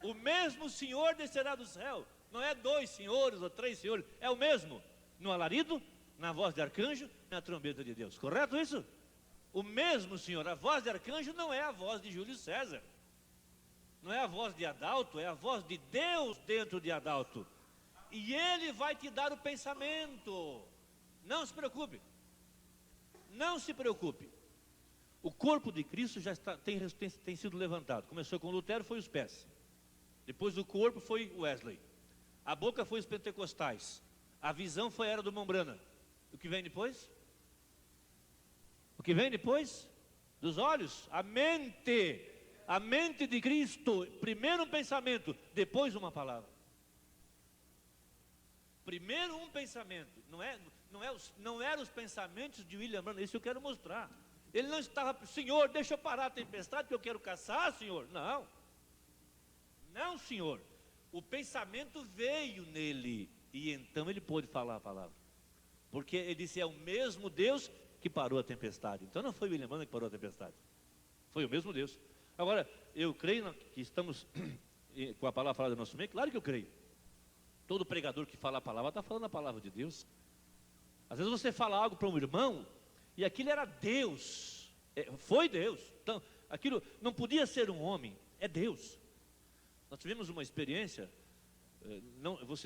Speaker 1: O mesmo Senhor descerá do céu. Não é 2 senhores ou 3 senhores, é o mesmo. No alarido, na voz de arcanjo, na trombeta de Deus. Correto isso? O mesmo Senhor. A voz de arcanjo não é a voz de Júlio César. Não é a voz de Adalto, é a voz de Deus dentro de Adalto. E Ele vai te dar o pensamento. Não se preocupe. Não se preocupe. O corpo de Cristo já tem sido levantado. Começou com Lutero, foi os pés. Depois o corpo foi Wesley. A boca foi os pentecostais. A visão foi a era do Mombrana. O que vem depois? O que vem depois? Dos olhos? A mente. A mente de Cristo. Primeiro um pensamento, depois uma palavra. Primeiro um pensamento. Não eram os pensamentos de William Branham. Isso eu quero mostrar. Ele não estava: Senhor, deixa eu parar a tempestade que eu quero caçar, Senhor. Não. Não, Senhor. O pensamento veio nele. E então ele pôde falar a palavra. Porque ele disse: é o mesmo Deus que parou a tempestade. Então não foi William Branham que parou a tempestade. Foi o mesmo Deus. Agora, eu creio que estamos com a palavra falada no nosso meio. Claro que eu creio. Todo pregador que fala a palavra está falando a palavra de Deus. Às vezes você fala algo para um irmão e aquilo era Deus. Foi Deus. Então, aquilo não podia ser um homem. É Deus. Nós tivemos uma experiência.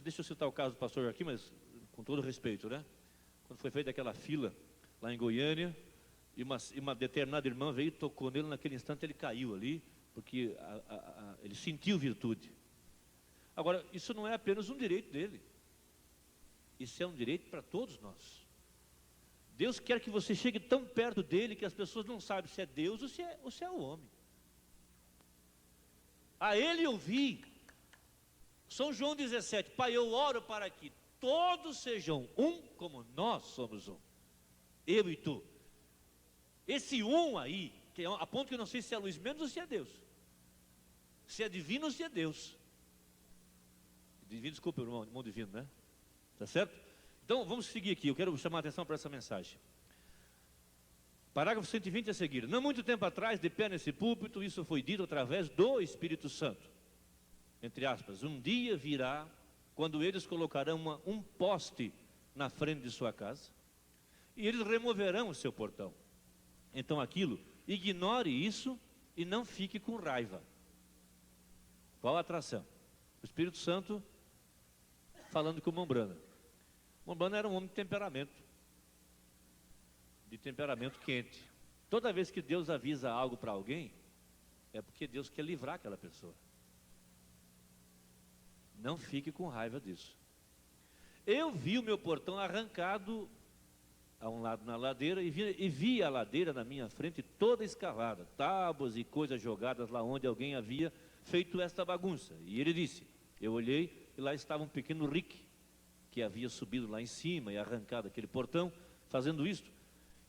Speaker 1: Deixa eu citar o caso do pastor aqui, mas com todo respeito, né? Quando foi feita aquela fila lá em Goiânia, e uma determinada irmã veio e tocou nele, naquele instante ele caiu ali, porque ele sentiu virtude. Agora, isso não é apenas um direito dele, isso é um direito para todos nós. Deus quer que você chegue tão perto dele que as pessoas não sabem se é Deus ou se é o homem. A ele ouvi. São João 17, Pai, eu oro para que todos sejam um como nós somos um. Eu e tu. Esse um aí, a ponto que eu não sei se é Luiz Mendes ou se é Deus. Se é divino ou se é Deus. Divino, desculpa, irmão divino, né? Tá certo? Então, vamos seguir aqui. Eu quero chamar a atenção para essa mensagem. Parágrafo 120 a seguir. Não muito tempo atrás, de pé nesse púlpito, isso foi dito através do Espírito Santo. Entre aspas, um dia virá, quando eles colocarão um poste na frente de sua casa, e eles removerão o seu portão. Então ignore isso e não fique com raiva. Qual a atração? O Espírito Santo falando com Mombrana. Mombrana era um homem de temperamento. de temperamento quente. Toda vez que Deus avisa algo para alguém, é porque Deus quer livrar aquela pessoa. Não fique com raiva disso. Eu vi o meu portão arrancado a um lado na ladeira e vi a ladeira na minha frente toda escavada, tábuas e coisas jogadas lá onde alguém havia feito esta bagunça. E ele disse, eu olhei e lá estava um pequeno Rick, que havia subido lá em cima e arrancado aquele portão, fazendo isto.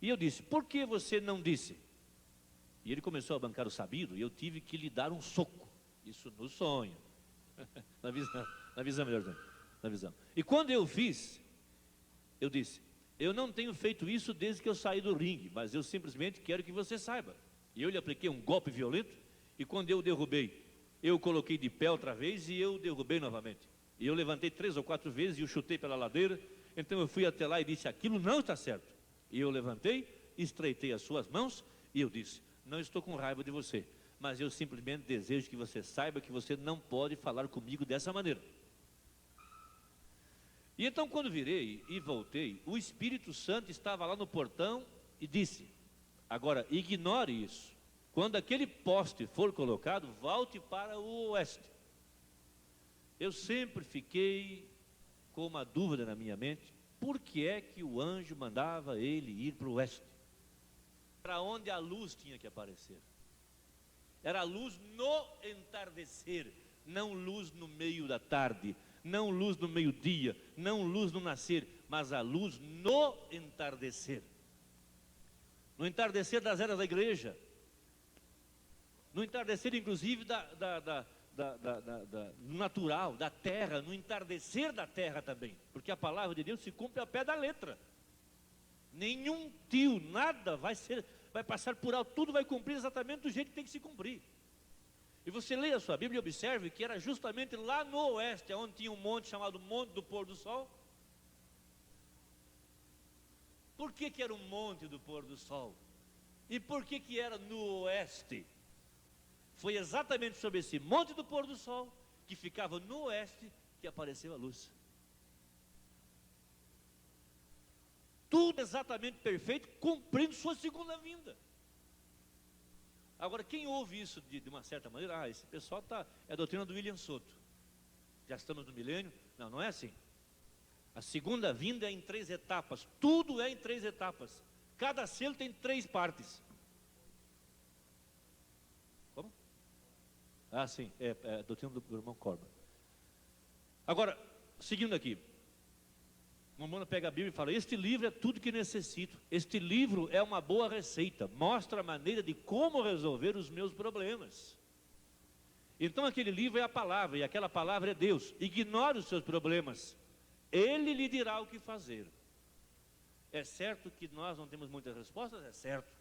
Speaker 1: E eu disse, por que você não disse? E ele começou a bancar o sabido e eu tive que lhe dar um soco. Isso no sonho. na visão, melhor dizendo, na visão. E quando eu fiz, eu disse, eu não tenho feito isso desde que eu saí do ringue, mas eu simplesmente quero que você saiba. E eu lhe apliquei um golpe violento, e quando eu derrubei, eu coloquei de pé outra vez e eu derrubei novamente. E eu levantei 3 ou 4 vezes e eu chutei pela ladeira. Então eu fui até lá e disse, aquilo não está certo. E eu levantei, estreitei as suas mãos e eu disse, não estou com raiva de você, mas eu simplesmente desejo que você saiba que você não pode falar comigo dessa maneira. E então quando virei e voltei, o Espírito Santo estava lá no portão e disse, agora ignore isso. Quando aquele poste for colocado, volte para o oeste. Eu sempre fiquei com uma dúvida na minha mente, por que é que o anjo mandava ele ir para o oeste? Para onde a luz tinha que aparecer. Era a luz no entardecer, não luz no meio da tarde, não luz no meio-dia, não luz no nascer, mas a luz no entardecer. No entardecer das eras da igreja, no entardecer inclusive do natural, da terra, no entardecer da terra também, porque a palavra de Deus se cumpre ao pé da letra. Nenhum tio, nada vai passar por alto, tudo vai cumprir exatamente do jeito que tem que se cumprir. E você leia a sua Bíblia e observe que era justamente lá no oeste, onde tinha um monte chamado Monte do Pôr do Sol. Por que era um monte do pôr do sol? E por que era no oeste? Foi exatamente sobre esse monte do pôr do sol, que ficava no oeste, que apareceu a luz. Tudo exatamente perfeito, cumprindo sua segunda vinda. Agora, quem ouve isso de uma certa maneira, esse pessoal é a doutrina do William Soto. Já estamos no milênio? Não, não é assim. A segunda vinda é em 3 etapas, tudo é em 3 etapas. Cada selo tem 3 partes. Como? Ah, sim, é a doutrina do irmão Corba. Agora, seguindo aqui, o Mormon pega a Bíblia e fala, este livro é tudo que necessito, este livro é uma boa receita, mostra a maneira de como resolver os meus problemas. Então aquele livro é a palavra, e aquela palavra é Deus. Ignore os seus problemas, Ele lhe dirá o que fazer. É certo que nós não temos muitas respostas, é certo,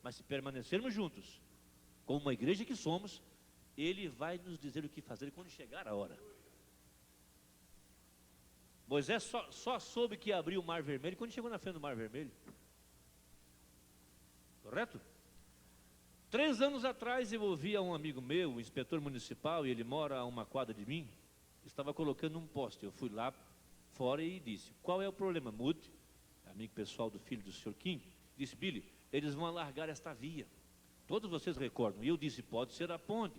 Speaker 1: mas se permanecermos juntos, como uma igreja que somos, Ele vai nos dizer o que fazer quando chegar a hora. Moisés só soube que abriu o Mar Vermelho quando chegou na frente do Mar Vermelho. Correto? 3 anos atrás eu ouvi a um amigo meu, um inspetor municipal, e ele mora a uma quadra de mim, estava colocando um poste. Eu fui lá fora e disse, qual é o problema? Mude, amigo pessoal do filho do Sr. Kim, disse, Billy, eles vão alargar esta via. Todos vocês recordam. E eu disse, pode ser a ponte.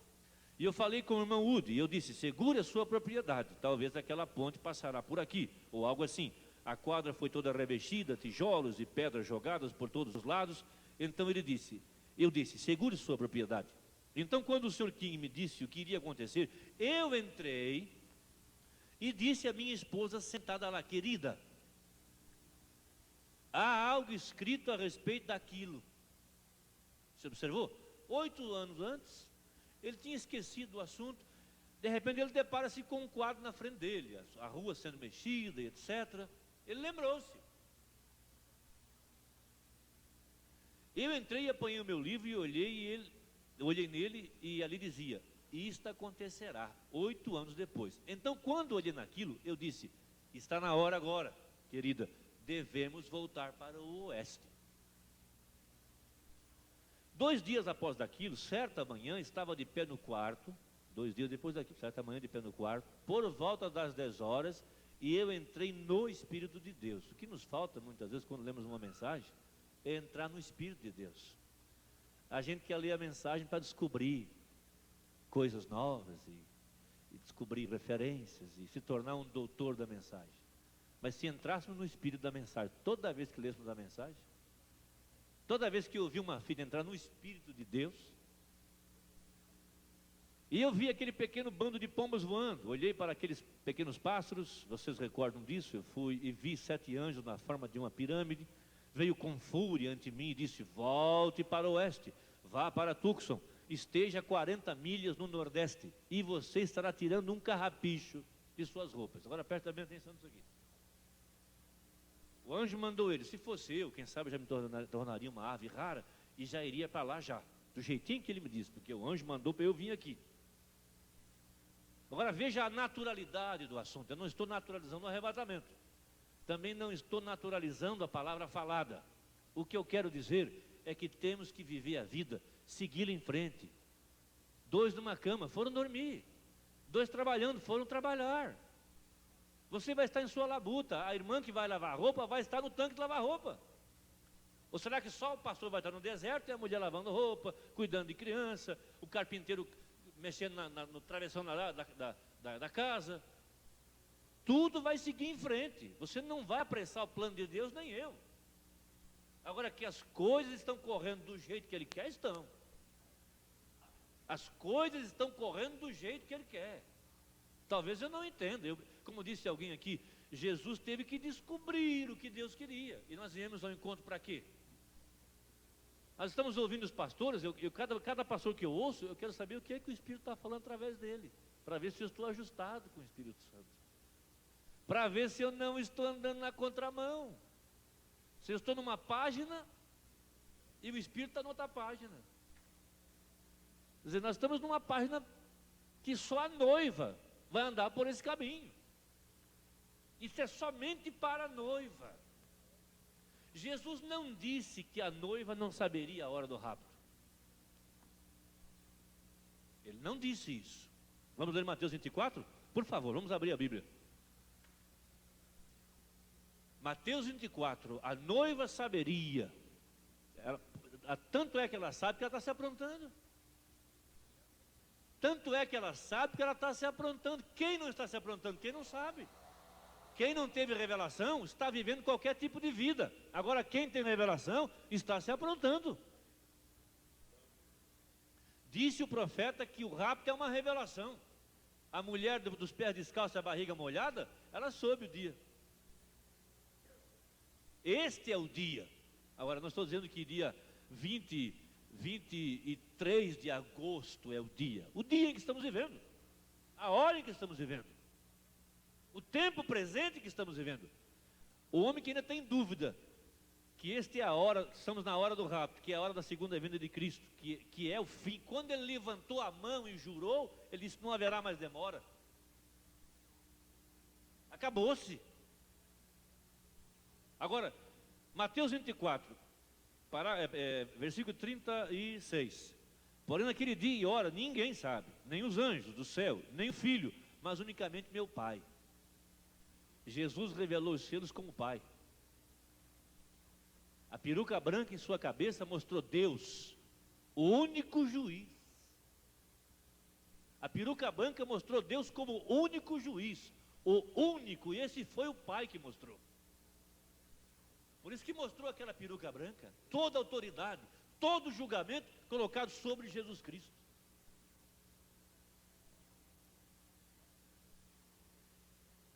Speaker 1: E eu falei com o irmão Woody, e eu disse, segure a sua propriedade, talvez aquela ponte passará por aqui, ou algo assim. A quadra foi toda revestida, tijolos e pedras jogadas por todos os lados. Então eu disse, segure sua propriedade. Então quando o Sr. King me disse o que iria acontecer, eu entrei e disse à minha esposa sentada lá, querida, há algo escrito a respeito daquilo. Você observou? 8 anos antes, ele tinha esquecido o assunto. De repente ele depara-se com um quadro na frente dele, a rua sendo mexida, etc. Ele lembrou-se. Eu entrei e apanhei o meu livro e olhei nele e ali dizia, isto acontecerá 8 anos depois. Então quando olhei naquilo, eu disse, está na hora agora, querida, devemos voltar para o oeste. 2 dias após daquilo, certa manhã, estava de pé no quarto, 2 dias depois daquilo, certa manhã de pé no quarto, por volta das 10 horas, e eu entrei no Espírito de Deus. O que nos falta muitas vezes quando lemos uma mensagem, é entrar no Espírito de Deus. A gente quer ler a mensagem para descobrir coisas novas e descobrir referências e se tornar um doutor da mensagem. Mas se entrássemos no Espírito da mensagem, toda vez que lêssemos a mensagem, toda vez que eu ouvi uma filha entrar no Espírito de Deus, e eu vi aquele pequeno bando de pombas voando, olhei para aqueles pequenos pássaros, vocês recordam disso? Eu fui e vi 7 anjos na forma de uma pirâmide, veio com fúria ante mim e disse: volte para o oeste, vá para Tucson, esteja a 40 milhas no nordeste, e você estará tirando um carrapicho de suas roupas. Agora presta bem atenção nisso aqui. O anjo mandou ele. Se fosse eu, quem sabe já me tornaria uma ave rara e já iria para lá já, do jeitinho que ele me disse, porque o anjo mandou para eu vir aqui. Agora veja a naturalidade do assunto. Eu não estou naturalizando o arrebatamento, também não estou naturalizando a palavra falada. O que eu quero dizer é que temos que viver a vida, segui-la em frente. 2 numa cama foram dormir, 2 trabalhando foram trabalhar. Você vai estar em sua labuta, a irmã que vai lavar roupa vai estar no tanque de lavar roupa. Ou será que só o pastor vai estar no deserto e a mulher lavando roupa, cuidando de criança, o carpinteiro mexendo no travessão da casa? Tudo vai seguir em frente. Você não vai apressar o plano de Deus, nem eu. Agora que as coisas estão correndo do jeito que Ele quer, estão. As coisas estão correndo do jeito que Ele quer. Talvez eu não entenda. Como disse alguém aqui, Jesus teve que descobrir o que Deus queria. E nós viemos ao encontro para quê? Nós estamos ouvindo os pastores, cada pastor que eu ouço, eu quero saber o que é que o Espírito está falando através dele, para ver se eu estou ajustado com o Espírito Santo, para ver se eu não estou andando na contramão, se eu estou numa página e o Espírito está noutra página. Quer dizer, nós estamos numa página que só a noiva vai andar por esse caminho. Isso é somente para a noiva. Jesus não disse que a noiva não saberia a hora do rapto. Ele não disse isso. Vamos ler Mateus 24? Por favor, vamos abrir a Bíblia. Mateus 24, a noiva saberia. Tanto é que ela sabe que ela está se aprontando. Tanto é que ela sabe que ela está se aprontando. Quem não está se aprontando? Quem não sabe. Quem não teve revelação está vivendo qualquer tipo de vida. Agora quem tem revelação está se aprontando. Disse o profeta que o rapto é uma revelação. A mulher dos pés descalços e a barriga molhada, ela soube o dia. Este é o dia. Agora não estou dizendo que dia 23 de agosto é o dia em que estamos vivendo, a hora em que estamos vivendo, o tempo presente que estamos vivendo. O homem que ainda tem dúvida que este é a hora, que estamos na hora do rapto, que é a hora da segunda vinda de Cristo, que é o fim. Quando ele levantou a mão e jurou, ele disse: não haverá mais demora, acabou-se. Agora, Mateus 24, versículo 36. Porém naquele dia e hora ninguém sabe, nem os anjos do céu, nem o Filho, mas unicamente meu Pai. Jesus revelou os selos como Pai. A peruca branca em sua cabeça mostrou Deus, o único juiz. A peruca branca mostrou Deus como o único juiz, o único, e esse foi o Pai que mostrou. Por isso que mostrou aquela peruca branca, toda a autoridade, todo o julgamento colocado sobre Jesus Cristo.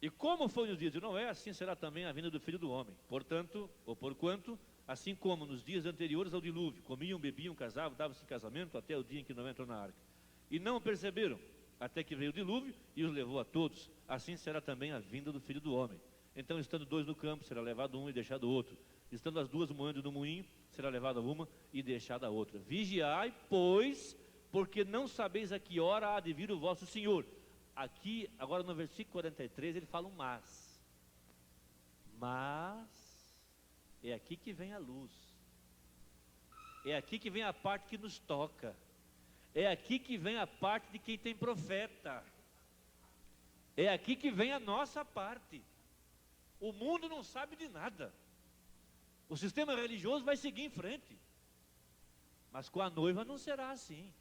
Speaker 1: E como foi nos dias de Noé, assim será também a vinda do Filho do Homem. Portanto, ou porquanto, assim como nos dias anteriores ao dilúvio, comiam, bebiam, casavam, davam-se em casamento, até o dia em que Noé entrou na arca. E não o perceberam, até que veio o dilúvio e os levou a todos. Assim será também a vinda do Filho do Homem. Então, estando 2 no campo, será levado um e deixado o outro. Estando as 2 moendo no moinho, será levada uma e deixada a outra. Vigiai, pois, porque não sabeis a que hora há de vir o vosso Senhor. Aqui, agora no versículo 43, ele fala um mas. Mas, é aqui que vem a luz. É aqui que vem a parte que nos toca. É aqui que vem a parte de quem tem profeta. É aqui que vem a nossa parte. O mundo não sabe de nada. O sistema religioso vai seguir em frente. Mas com a noiva não será assim.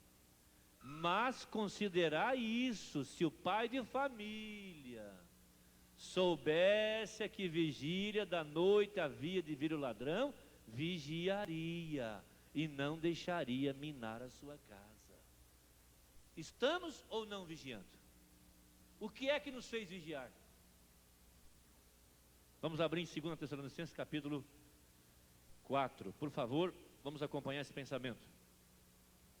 Speaker 1: Mas considerar isso, se o pai de família soubesse que vigília da noite havia de vir o ladrão, vigiaria e não deixaria minar a sua casa. Estamos ou não vigiando? O que é que nos fez vigiar? Vamos abrir em 2 Tessalonicenses capítulo 4, por favor, vamos acompanhar esse pensamento.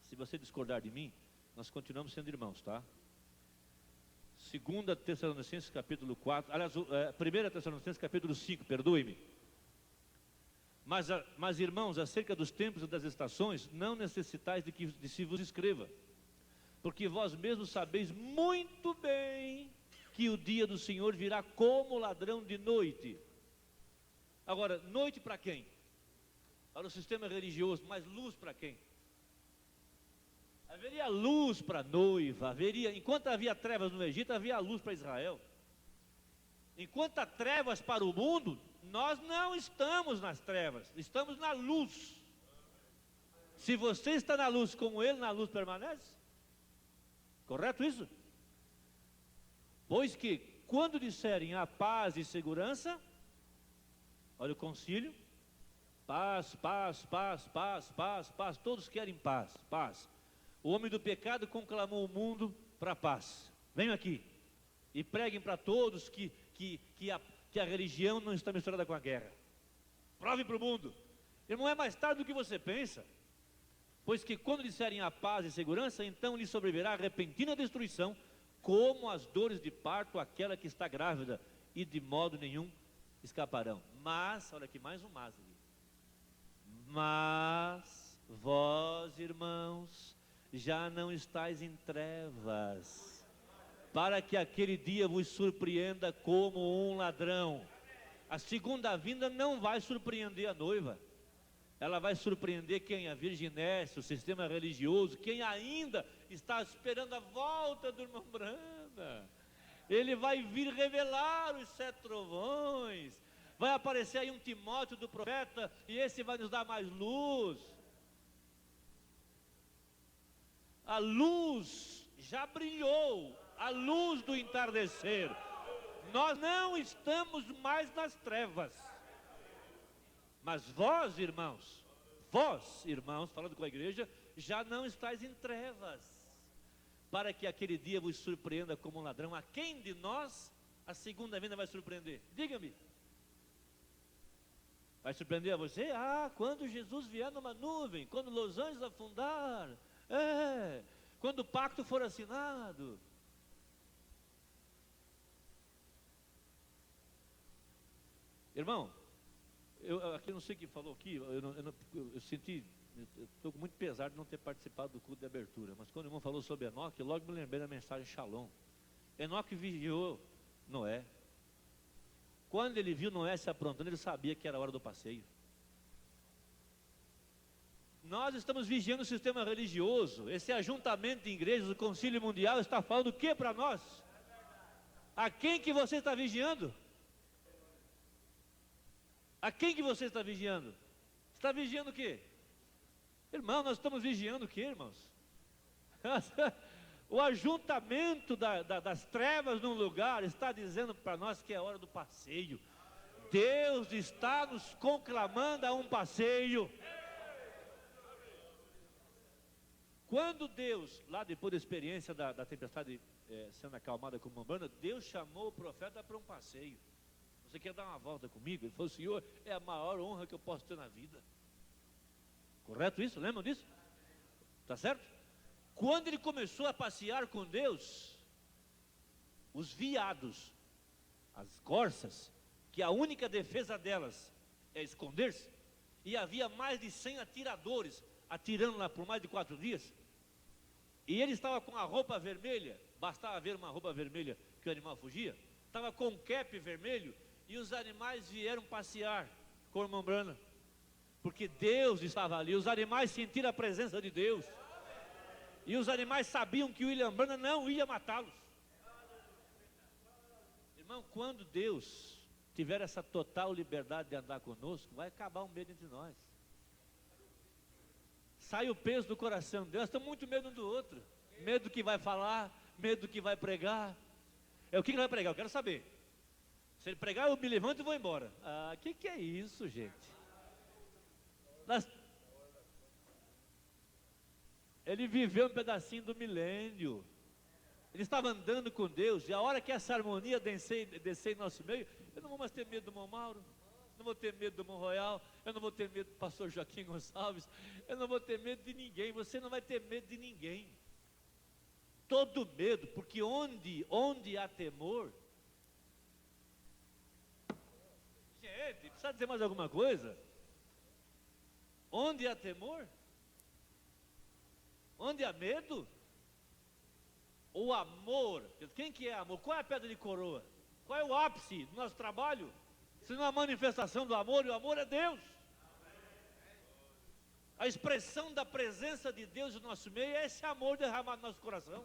Speaker 1: Se você discordar de mim, nós continuamos sendo irmãos, tá? 2 Tessalonicenses capítulo 4, aliás, 1 Tessalonicenses capítulo 5, perdoe-me. Mas irmãos, acerca dos tempos e das estações, não necessitais de se vos escreva, porque vós mesmos sabeis muito bem que o dia do Senhor virá como ladrão de noite. Agora, noite para quem? Para o sistema religioso, mas luz para quem? Haveria luz para a noiva, enquanto havia trevas no Egito, havia luz para Israel. Enquanto há trevas para o mundo, nós não estamos nas trevas, estamos na luz. Se você está na luz como ele, na luz permanece. Correto isso? Pois que, quando disserem a paz e segurança, olha o concílio, paz, paz, paz, paz, paz, paz, todos querem paz, paz. O homem do pecado conclamou o mundo para a paz. Venham aqui e preguem para todos que a religião não está misturada com a guerra. Provem para o mundo. Irmão, é mais tarde do que você pensa. Pois que quando disserem a paz e segurança, então lhe sobrevirá repentina destruição, como as dores de parto àquela que está grávida, e de modo nenhum escaparão. Mas, olha aqui, mais um mas aqui. Mas vós, irmãos, já não estáis em trevas, para que aquele dia vos surpreenda como um ladrão. A segunda vinda não vai surpreender a noiva, ela vai surpreender quem? A virginesse, o sistema religioso, quem ainda está esperando a volta do irmão Branda. Ele vai vir revelar os 7 trovões, vai aparecer aí um Timóteo do profeta, e esse vai nos dar mais luz. A luz já brilhou, a luz do entardecer. Nós não estamos mais nas trevas. Mas vós, irmãos, falando com a igreja, já não estáis em trevas, para que aquele dia vos surpreenda como um ladrão. A quem de nós a segunda vinda vai surpreender? Diga-me. Vai surpreender a você? Quando Jesus vier numa nuvem, quando Los Angeles afundar, quando o pacto for assinado. Irmão, eu aqui não sei quem falou aqui, eu senti, eu estou muito pesado de não ter participado do culto de abertura, mas quando o irmão falou sobre Enoque, logo me lembrei da mensagem Shalom. Enoque vigiou Noé. Quando ele viu Noé se aprontando, ele sabia que era a hora do passeio. Nós estamos vigiando o sistema religioso. Esse ajuntamento de igrejas, o Concílio Mundial, está falando o que para nós? A quem que você está vigiando? A quem que você está vigiando? Está vigiando o quê? Irmão, nós estamos vigiando o quê, irmãos? O ajuntamento das trevas num lugar está dizendo para nós que é hora do passeio. Deus está nos conclamando a um passeio. Quando Deus, lá depois da experiência da tempestade sendo acalmada com uma banda, Deus chamou o profeta para um passeio. Você quer dar uma volta comigo? Ele falou: Senhor, é a maior honra que eu posso ter na vida. Correto isso? Lembram disso? Tá certo? Quando ele começou a passear com Deus, os veados, as corças, que a única defesa delas é esconder-se, e havia mais de 100 atiradores atirando lá por mais de 4 dias, e ele estava com a roupa vermelha, bastava ver uma roupa vermelha que o animal fugia, estava com um cap vermelho, e os animais vieram passear com o irmão Brana, porque Deus estava ali. Os animais sentiram a presença de Deus, e os animais sabiam que o William Branham não ia matá-los. Irmão, quando Deus tiver essa total liberdade de andar conosco, vai acabar o medo entre nós. Sai o peso do coração. Nós estamos muito medo um do outro. Medo do que vai falar, medo do que vai pregar. O que ele vai pregar? Eu quero saber. Se ele pregar, eu me levanto e vou embora. Ah, que é isso, gente? Ele viveu um pedacinho do milênio. Ele estava andando com Deus. E a hora que essa harmonia descer em nosso meio, eu não vou mais ter medo do irmão Mauro. Não vou ter medo do irmão Royal. Eu não vou ter medo do pastor Joaquim Gonçalves. Eu não vou ter medo de ninguém. Você não vai ter medo de ninguém. Todo medo, porque onde há temor. Gente, precisa dizer mais alguma coisa? Onde há temor? Onde há medo? O amor. Quem que é amor? Qual é a pedra de coroa? Qual é o ápice do nosso trabalho? Se não é a manifestação do amor, e o amor é Deus. A expressão da presença de Deus no nosso meio é esse amor derramado no nosso coração.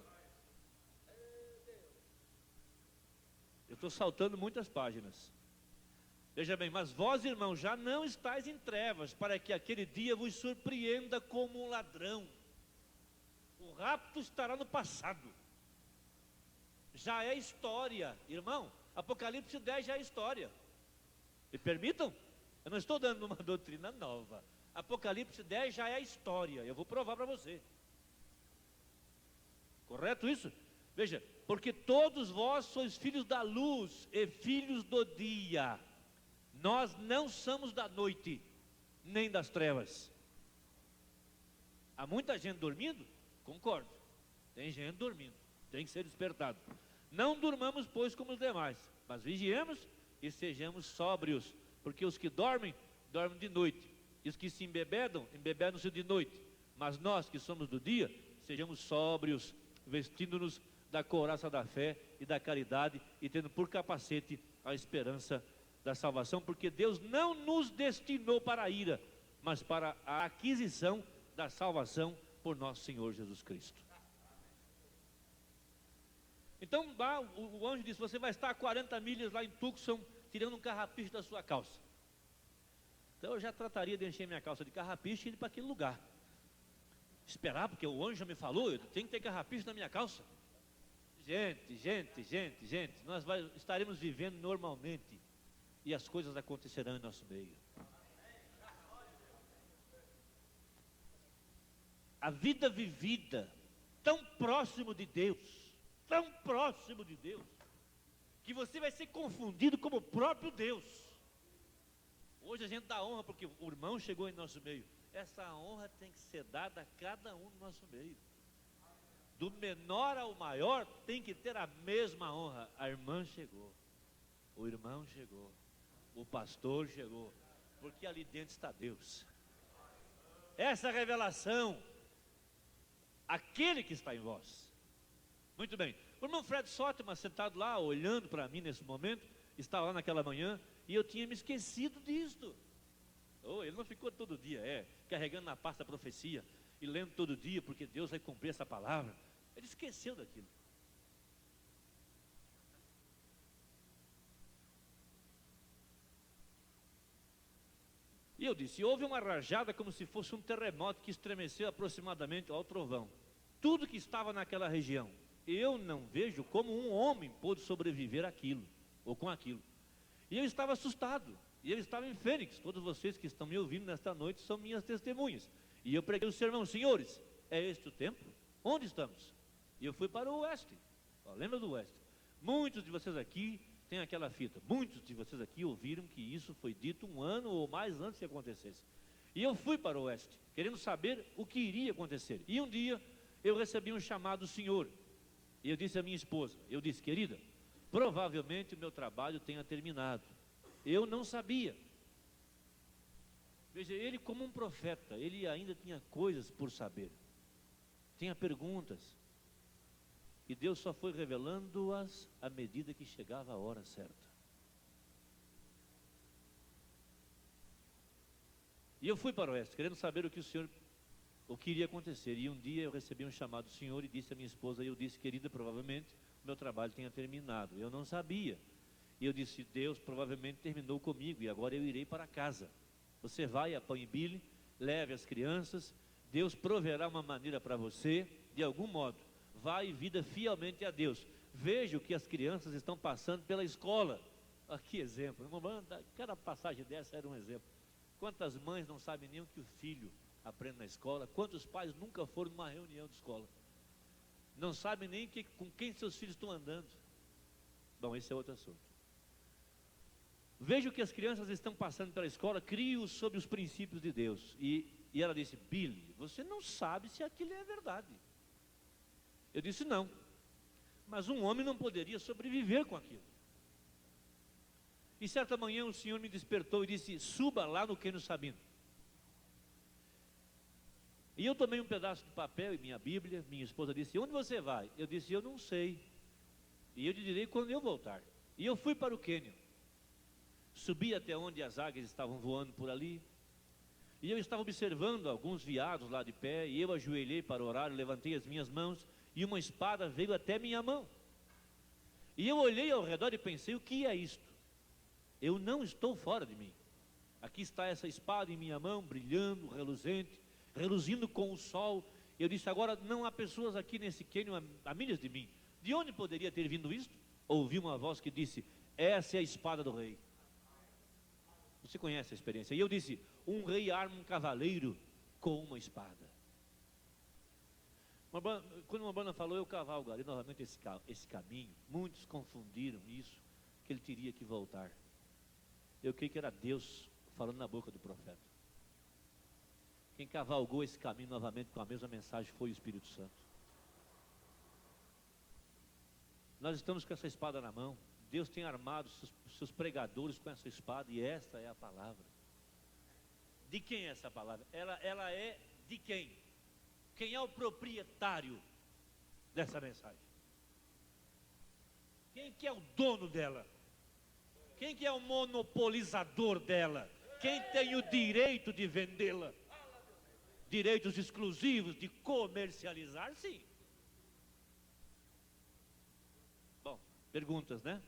Speaker 1: Eu estou saltando muitas páginas. Veja bem, mas vós, irmãos, já não estáis em trevas, para que aquele dia vos surpreenda como um ladrão. O rapto estará no passado. Já é história, irmão. Apocalipse 10 já é história. Me permitam? Eu não estou dando uma doutrina nova. Apocalipse 10 já é história. Eu vou provar para você. Correto isso? Veja, porque todos vós sois filhos da luz e filhos do dia. Nós não somos da noite, nem das trevas. Há muita gente dormindo? Concordo. Tem gente dormindo, tem que ser despertado. Não durmamos, pois, como os demais, mas vigiemos e sejamos sóbrios, porque os que dormem, dormem de noite, e os que se embebedam, embebedam-se de noite. Mas nós que somos do dia, sejamos sóbrios, vestindo-nos da couraça da fé e da caridade, e tendo por capacete a esperança da salvação, porque Deus não nos destinou para a ira, mas para a aquisição da salvação por nosso Senhor Jesus Cristo. Então lá, o anjo disse: você vai estar a 40 milhas lá em Tucson, tirando um carrapicho da sua calça. Então eu já trataria de encher minha calça de carrapicho e ir para aquele lugar. Esperar, porque o anjo já me falou, eu tenho que ter carrapicho na minha calça. Gente, nós estaremos vivendo normalmente, e as coisas acontecerão em nosso meio. A vida vivida, tão próximo de Deus, que você vai ser confundido como o próprio Deus. Hoje a gente dá honra porque o irmão chegou em nosso meio. Essa honra tem que ser dada a cada um no nosso meio. Do menor ao maior tem que ter a mesma honra. A irmã chegou, o irmão chegou, o pastor chegou, porque ali dentro está Deus. Essa revelação, aquele que está em vós. Muito bem, o irmão Fred Sottman, sentado lá, olhando para mim nesse momento, estava lá naquela manhã, e eu tinha me esquecido disto. Ele não ficou todo dia, carregando na pasta a profecia, e lendo todo dia, porque Deus vai cumprir essa palavra. Ele esqueceu daquilo. E eu disse: houve uma rajada como se fosse um terremoto que estremeceu aproximadamente ao trovão. Tudo que estava naquela região, eu não vejo como um homem pôde sobreviver àquilo, ou com aquilo. E eu estava assustado, e eu estava em Fênix. Todos vocês que estão me ouvindo nesta noite são minhas testemunhas. E eu preguei o sermão: senhores, é este o tempo? Onde estamos? E eu fui para o oeste. Lembra do oeste? Muitos de vocês aqui têm aquela fita. Muitos de vocês aqui ouviram que isso foi dito um ano ou mais antes que acontecesse. E eu fui para o oeste, querendo saber o que iria acontecer. E um dia eu recebi um chamado do Senhor. E eu disse à minha esposa, querida, provavelmente o meu trabalho tenha terminado. Eu não sabia. Veja, ele como um profeta, ele ainda tinha coisas por saber. Tinha perguntas. E Deus só foi revelando-as à medida que chegava a hora certa. E eu fui para o oeste, querendo saber o que iria acontecer. E um dia eu recebi um chamado do Senhor e disse à minha esposa, querida, provavelmente o meu trabalho tenha terminado. Eu não sabia. E eu disse: Deus provavelmente terminou comigo e agora eu irei para casa. Você vai a Joinville, leve as crianças, Deus proverá uma maneira para você, de algum modo. Vai e vida fielmente a Deus. Veja o que as crianças estão passando pela escola. Ah, que exemplo, cada passagem dessa era um exemplo. Quantas mães não sabem nem o que o filho aprende na escola? Quantos pais nunca foram numa reunião de escola? Não sabem nem com quem seus filhos estão andando. Bom, esse é outro assunto. Veja o que as crianças estão passando pela escola, crie-os sob os princípios de Deus. E ela disse: Billy, você não sabe se aquilo é verdade. Eu disse: não, mas um homem não poderia sobreviver com aquilo. E certa manhã o Senhor me despertou e disse: suba lá no Quênio Sabino. E eu tomei um pedaço de papel e minha Bíblia. Minha esposa disse: onde você vai? Eu disse: eu não sei, e eu te direi quando eu voltar. E eu fui para o Quênio. Subi até onde as águias estavam voando por ali, e eu estava observando alguns veados lá de pé, e eu ajoelhei para orar, levantei as minhas mãos, e uma espada veio até minha mão. E eu olhei ao redor e pensei: o que é isto? Eu não estou fora de mim. Aqui está essa espada em minha mão, brilhando, reluzente, reluzindo com o sol. Eu disse: agora não há pessoas aqui nesse cânion a milhas de mim. De onde poderia ter vindo isto? Ouvi uma voz que disse: essa é a espada do rei. Você conhece a experiência? E eu disse: um rei arma um cavaleiro com uma espada. Quando uma banda falou, eu cavalgarei novamente esse caminho. Muitos confundiram isso, que ele teria que voltar. Eu creio que era Deus falando na boca do profeta. Quem cavalgou esse caminho novamente com a mesma mensagem foi o Espírito Santo. Nós estamos com essa espada na mão. Deus tem armado seus pregadores com essa espada, e esta é a palavra. De quem é essa palavra? Ela é de quem? Quem é o proprietário dessa mensagem? Quem que é o dono dela? Quem que é o monopolizador dela? Quem tem o direito de vendê-la? Direitos exclusivos de comercializar, sim. Bom, perguntas, né?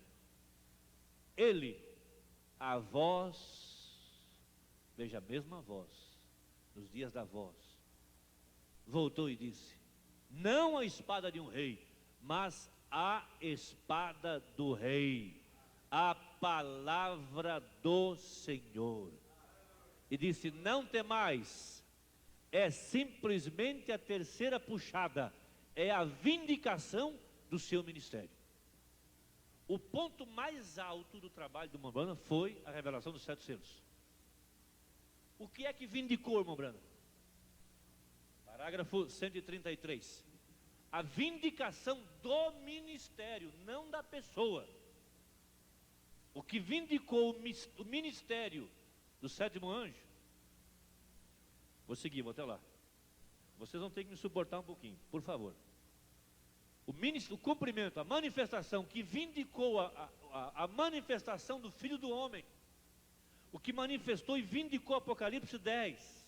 Speaker 1: Ele, a voz, veja, a mesma voz, nos dias da voz, voltou e disse: não a espada de um rei, mas a espada do rei, a palavra do Senhor. E disse: não temais, é simplesmente a terceira puxada, é a vindicação do seu ministério. O ponto mais alto do trabalho do irmão Branham foi a revelação dos 7 selos. O que é que vindicou, irmão Branham? Parágrafo 133. A vindicação do ministério, não da pessoa. O que vindicou o ministério do 7º anjo. Vou seguir, vou até lá. Vocês vão ter que me suportar um pouquinho, por favor. O cumprimento, a manifestação que vindicou a manifestação do Filho do Homem, o que manifestou e vindicou Apocalipse 10,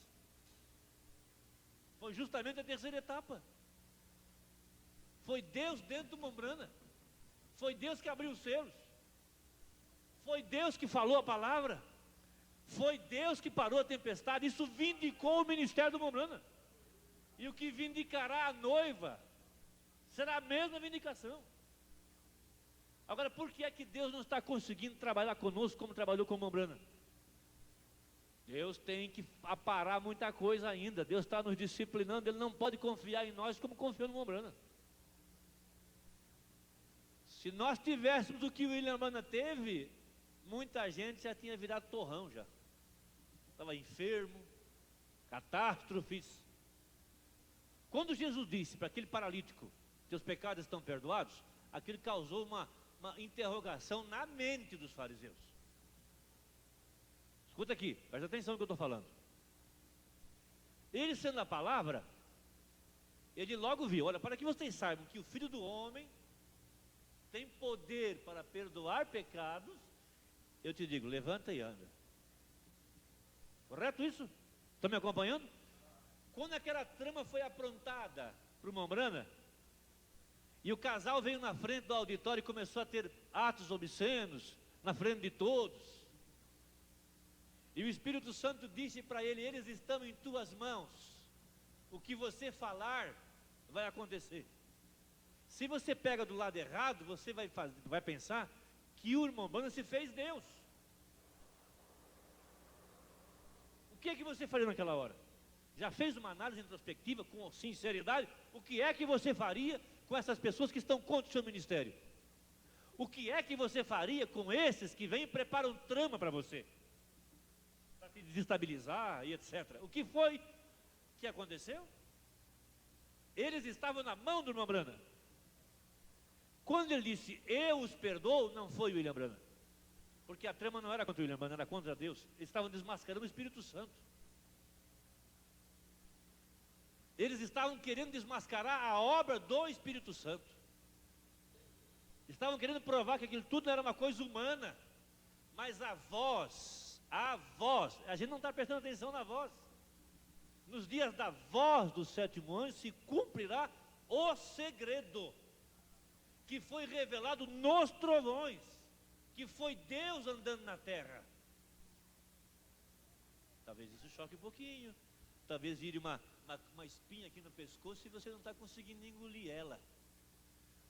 Speaker 1: foi justamente a terceira etapa. Foi Deus dentro do Mombrana, foi Deus que abriu os selos, foi Deus que falou a palavra, foi Deus que parou a tempestade. Isso vindicou o ministério do Mombrana. E o que vindicará a noiva será a mesma vindicação. Agora, por que é que Deus não está conseguindo trabalhar conosco como trabalhou com o Mombrana? Deus tem que aparar muita coisa ainda. Deus está nos disciplinando. Ele não pode confiar em nós como confiou no Mombrana. Se nós tivéssemos o que o William Branham teve, muita gente já tinha virado torrão já. Estava enfermo, catástrofes. Quando Jesus disse para aquele paralítico: teus pecados estão perdoados, aquilo causou uma interrogação na mente dos fariseus. Escuta aqui, presta atenção no que eu estou falando. Ele, sendo a palavra, ele logo viu: olha, para que vocês saibam que o Filho do Homem tem poder para perdoar pecados, eu te digo, levanta e anda. Correto isso? Estão me acompanhando? Quando aquela trama foi aprontada para o Mombrana, e o casal veio na frente do auditório e começou a ter atos obscenos, na frente de todos. E o Espírito Santo disse para ele: eles estão em tuas mãos, o que você falar vai acontecer. Se você pega do lado errado, você vai pensar que o irmão Branham se fez Deus. O que é que você faria naquela hora? Já fez uma análise introspectiva com sinceridade? O que é que você faria com essas pessoas que estão contra o seu ministério? O que é que você faria com esses que vêm e preparam trama para você? Para te desestabilizar e etc. O que foi que aconteceu? Eles estavam na mão do irmão Branham. Quando ele disse, eu os perdoo, não foi o William Branham. Porque a trama não era contra o William Branham, era contra Deus. Eles estavam desmascarando o Espírito Santo. Eles estavam querendo desmascarar a obra do Espírito Santo. Estavam querendo provar que aquilo tudo era uma coisa humana. Mas a voz, a gente não está prestando atenção na voz. Nos dias da voz do sétimo anjo se cumprirá o segredo que foi revelado nos trovões, que foi Deus andando na terra. Talvez isso choque um pouquinho, talvez vire uma espinha aqui no pescoço e você não está conseguindo engolir ela.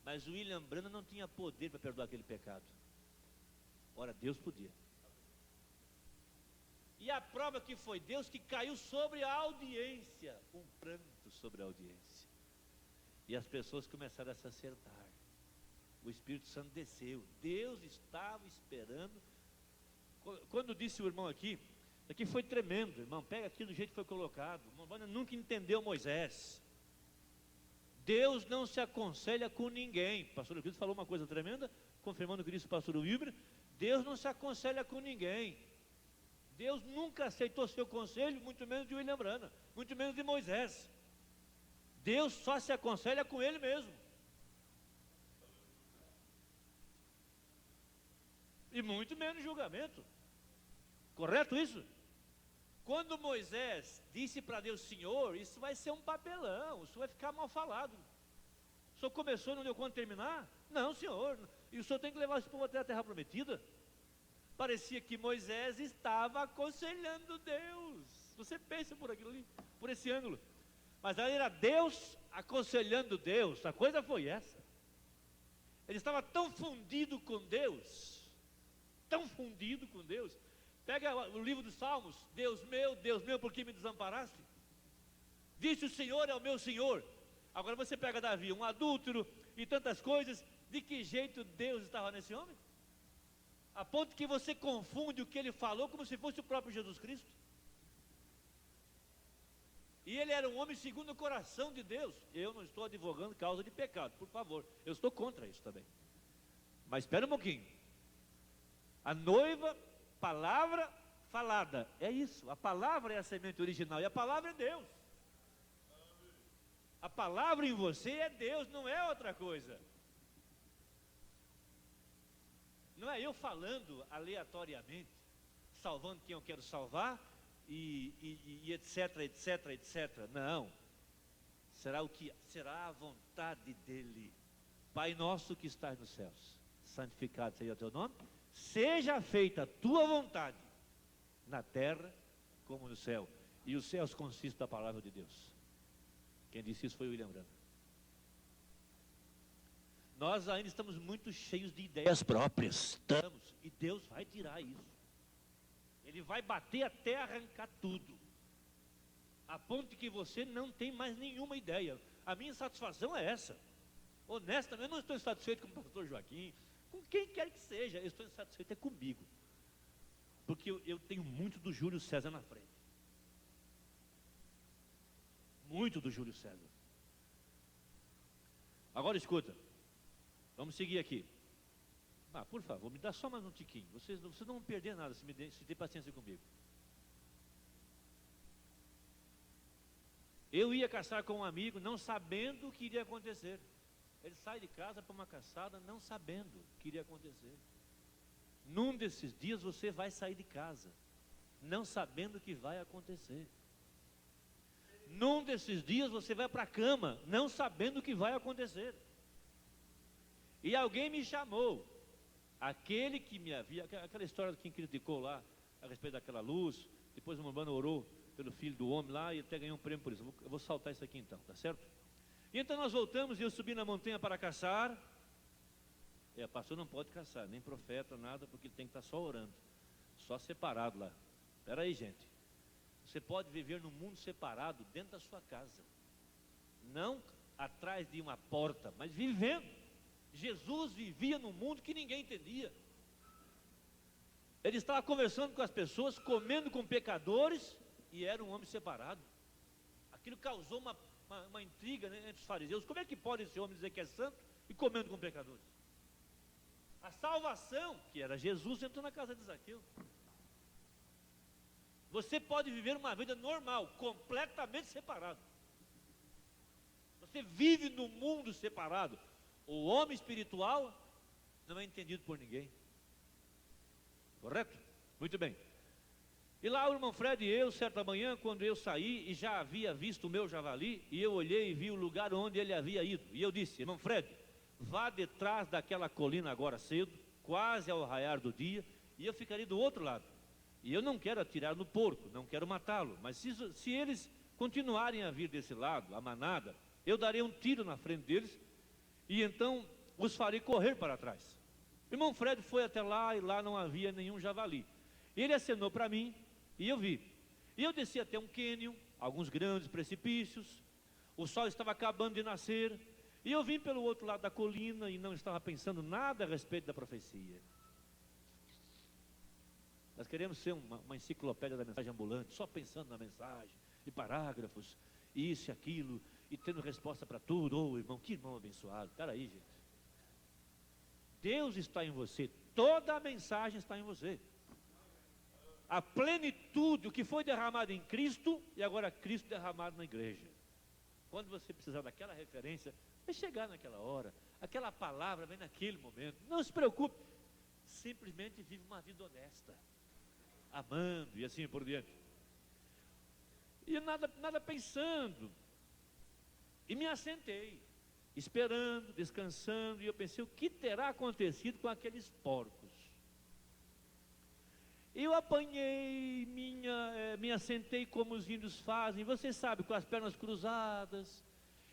Speaker 1: Mas o William Branham não tinha poder para perdoar aquele pecado. Ora, Deus podia. E a prova que foi Deus que caiu sobre a audiência, um pranto sobre a audiência. E as pessoas começaram a se acertar. O Espírito Santo desceu. Deus estava esperando. Quando disse o irmão aqui foi tremendo, irmão. Pega aqui do jeito que foi colocado. O irmão nunca entendeu Moisés. Deus não se aconselha com ninguém. O pastor Cristo falou uma coisa tremenda, confirmando o que disse o pastor Wilber. Deus não se aconselha com ninguém. Deus nunca aceitou seu conselho, muito menos de William Branham, muito menos de Moisés. Deus só se aconselha com Ele mesmo. E muito menos julgamento. Correto isso? Quando Moisés disse para Deus, Senhor, isso vai ser um papelão, isso vai ficar mal falado. O senhor começou e não deu conta de terminar? Não, Senhor, e o senhor tem que levar esse povo até a terra prometida. Parecia que Moisés estava aconselhando Deus. Você pensa por aquilo ali, por esse ângulo. Mas aí era Deus aconselhando Deus, a coisa foi essa. Ele estava tão fundido com Deus, Pega o livro dos Salmos, Deus meu, por que me desamparaste? Disse o Senhor é o meu Senhor. Agora você pega Davi, um adúltero e tantas coisas, de que jeito Deus estava nesse homem? A ponto que você confunde o que ele falou como se fosse o próprio Jesus Cristo. E ele era um homem segundo o coração de Deus. Eu não estou advogando causa de pecado, por favor, eu estou contra isso também. Mas espera um pouquinho. A noiva, palavra falada, é isso. A palavra é a semente original e a palavra é Deus. A palavra em você é Deus, não é outra coisa. Não é eu falando aleatoriamente, salvando quem eu quero salvar e etc, etc, etc. Não. Será a vontade dele. Pai nosso que estás nos céus, santificado seja o teu nome. Seja feita a tua vontade, na terra como no céu. E os céus consistem da palavra de Deus. Quem disse isso foi o William Branham. Nós ainda estamos muito cheios de ideias próprias. Estamos, e Deus vai tirar isso. Ele vai bater até arrancar tudo. A ponto que você não tem mais nenhuma ideia. A minha satisfação é essa. Honestamente, eu não estou satisfeito com o pastor Joaquim, com quem quer que seja, eu estou insatisfeito comigo. Porque eu tenho muito do Júlio César na frente. Muito do Júlio César. Agora escuta. Vamos seguir aqui. Por favor, me dá só mais um tiquinho. Vocês não vão perder nada se ter paciência comigo. Eu ia caçar com um amigo, não sabendo o que iria acontecer. Ele sai de casa para uma caçada, não sabendo o que iria acontecer. Num desses dias você vai sair de casa, não sabendo o que vai acontecer. Num desses dias você vai para a cama, não sabendo o que vai acontecer. E alguém me chamou aquele que me havia, aquela história de quem criticou lá, a respeito daquela luz, depois o Umbanda orou pelo filho do homem lá, e até ganhou um prêmio por isso. Eu vou saltar isso aqui então, tá certo? E então nós voltamos, e eu subi na montanha para caçar. Pastor não pode caçar, nem profeta, nada, porque ele tem que estar só orando, só separado lá. Espera aí, gente, você pode viver num mundo separado dentro da sua casa, não atrás de uma porta, mas vivendo. Jesus vivia num mundo que ninguém entendia. Ele estava conversando com as pessoas, comendo com pecadores, e era um homem separado. Aquilo causou uma intriga, né, entre os fariseus. Como é que pode esse homem dizer que é santo e comendo com pecadores? A salvação, que era Jesus, entrou na casa de Zaqueu. Você pode viver uma vida normal, completamente separado. Você vive num mundo separado. O homem espiritual não é entendido por ninguém. Correto? Muito bem. E lá o irmão Fred e eu, certa manhã, quando eu saí e já havia visto o meu javali, e eu olhei e vi o lugar onde ele havia ido. E eu disse: irmão Fred, vá detrás daquela colina agora cedo, quase ao raiar do dia, e eu ficarei do outro lado. E eu não quero atirar no porco, não quero matá-lo, mas se eles continuarem a vir desse lado, a manada, eu darei um tiro na frente deles, e então os farei correr para trás. O irmão Fred foi até lá, e lá não havia nenhum javali. Ele acenou para mim, e eu vi. E eu desci até um cânion, alguns grandes precipícios, o sol estava acabando de nascer, e eu vim pelo outro lado da colina, e não estava pensando nada a respeito da profecia. Nós queremos ser uma enciclopédia da mensagem ambulante, só pensando na mensagem, e parágrafos, isso e aquilo, e tendo resposta para tudo. Oh, irmão, que irmão abençoado. Espera aí, gente. Deus está em você, toda a mensagem está em você. A plenitude, o que foi derramado em Cristo, e agora Cristo derramado na igreja. Quando você precisar daquela referência, vai chegar naquela hora, aquela palavra vem naquele momento. Não se preocupe, simplesmente vive uma vida honesta, amando e assim por diante. E nada pensando, e me assentei, esperando, descansando, e eu pensei: o que terá acontecido com aqueles porcos? Eu apanhei, me assentei como os índios fazem, você sabe, com as pernas cruzadas,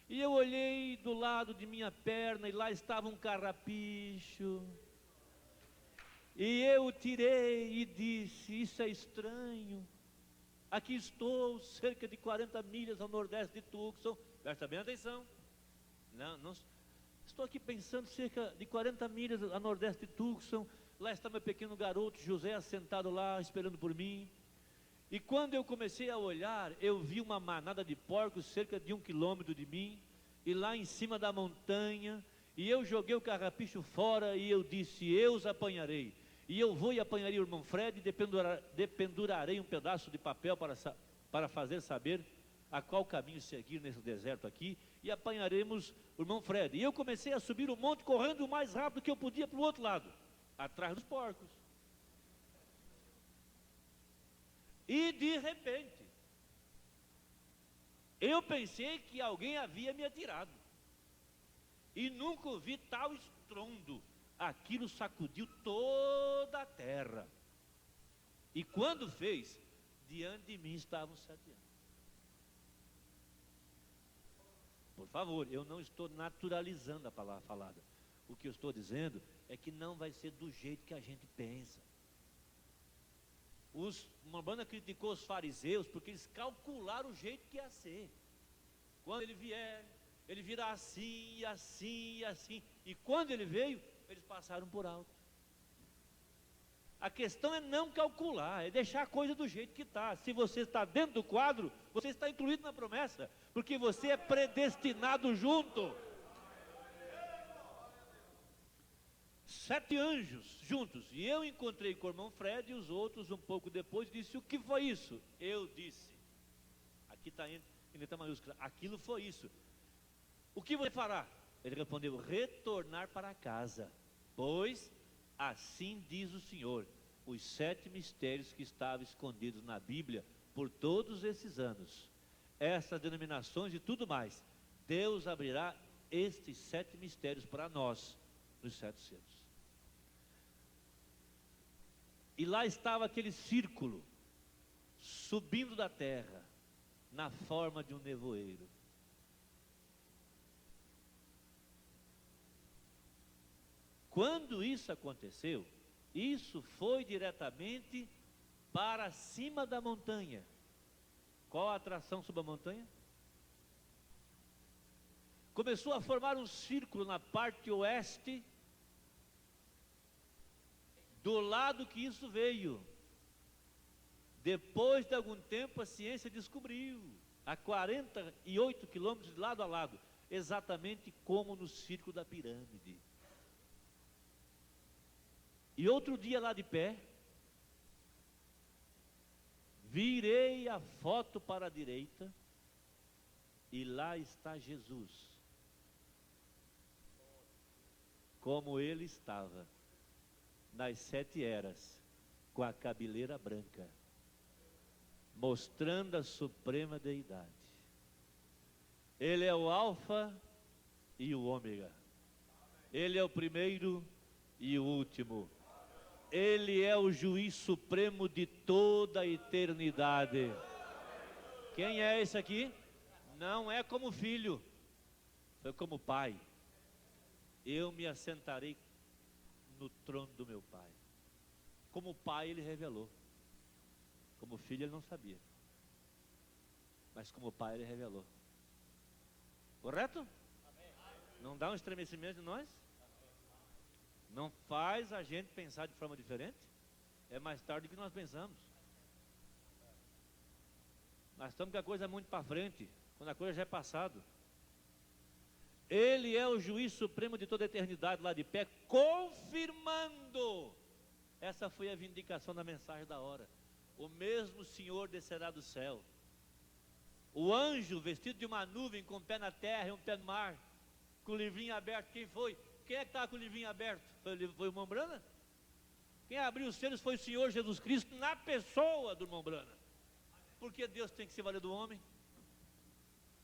Speaker 1: e eu olhei do lado de minha perna, e lá estava um carrapicho, e eu tirei e disse: isso é estranho, aqui estou, cerca de 40 milhas ao nordeste de Tucson, presta bem atenção, não, estou aqui pensando, cerca de 40 milhas a nordeste de Tucson, lá está meu pequeno garoto José assentado lá, esperando por mim. E quando eu comecei a olhar, eu vi uma manada de porcos cerca de 1 quilômetro de mim, e lá em cima da montanha, e eu joguei o carrapicho fora, e eu disse: eu os apanharei, e eu vou e apanharei o irmão Fred, e dependurarei um pedaço de papel para fazer saber a qual caminho seguir nesse deserto aqui, e apanharemos o irmão Fred. E eu comecei a subir o monte, correndo o mais rápido que eu podia para o outro lado, atrás dos porcos. E de repente, eu pensei que alguém havia me atirado, e nunca ouvi tal estrondo. Aquilo sacudiu toda a terra, e quando fez, diante de mim estavam 7 anos. Por favor, eu não estou naturalizando a palavra falada. O que eu estou dizendo é que não vai ser do jeito que a gente pensa. Uma banda criticou os fariseus porque eles calcularam o jeito que ia ser. Quando ele vier, ele virá assim, assim, assim. E quando ele veio, eles passaram por alto. A questão é não calcular, é deixar a coisa do jeito que está. Se você está dentro do quadro, você está incluído na promessa, porque você é predestinado junto. 7 anjos juntos, e eu encontrei com o irmão Fred, e os outros um pouco depois disse: o que foi isso? Eu disse, aqui está em letra maiúscula, aquilo foi isso. O que você fará? Ele respondeu: retornar para casa, pois assim diz o Senhor, os 7 mistérios que estavam escondidos na Bíblia por todos esses anos, essas denominações e tudo mais, Deus abrirá estes 7 mistérios para nós nos 7 selos. E lá estava aquele círculo, subindo da terra, na forma de um nevoeiro. Quando isso aconteceu, isso foi diretamente para cima da montanha. Qual a atração sobre a montanha? Começou a formar um círculo na parte oeste, do lado que isso veio. Depois de algum tempo a ciência descobriu, a 48 quilômetros de lado a lado, exatamente como no círculo da pirâmide. E outro dia lá de pé, virei a foto para a direita, e lá está Jesus, como ele estava, nas 7 eras, com a cabeleira branca, mostrando a suprema deidade. Ele é o alfa e o ômega, ele é o primeiro e o último, ele é o juiz supremo de toda a eternidade. Quem é esse aqui? Não é como filho, foi como pai. Eu me assentarei no trono do meu pai. Como pai ele revelou, como filho ele não sabia, mas como pai ele revelou. Correto? Não dá um estremecimento em nós? Não faz a gente pensar de forma diferente? É mais tarde do que nós pensamos. Nós estamos com a coisa muito para frente, quando a coisa já é passado. Ele é o juiz supremo de toda a eternidade, lá de pé, confirmando. Essa foi a vindicação da mensagem da hora. O mesmo Senhor descerá do céu. O anjo vestido de uma nuvem, com um pé na terra e um pé no mar, com o livrinho aberto. Quem foi? Quem é que estava com o livrinho aberto? Foi o irmão Brana? Quem abriu os selos foi o Senhor Jesus Cristo, na pessoa do irmão Brana. Porque Deus tem que se valer do homem?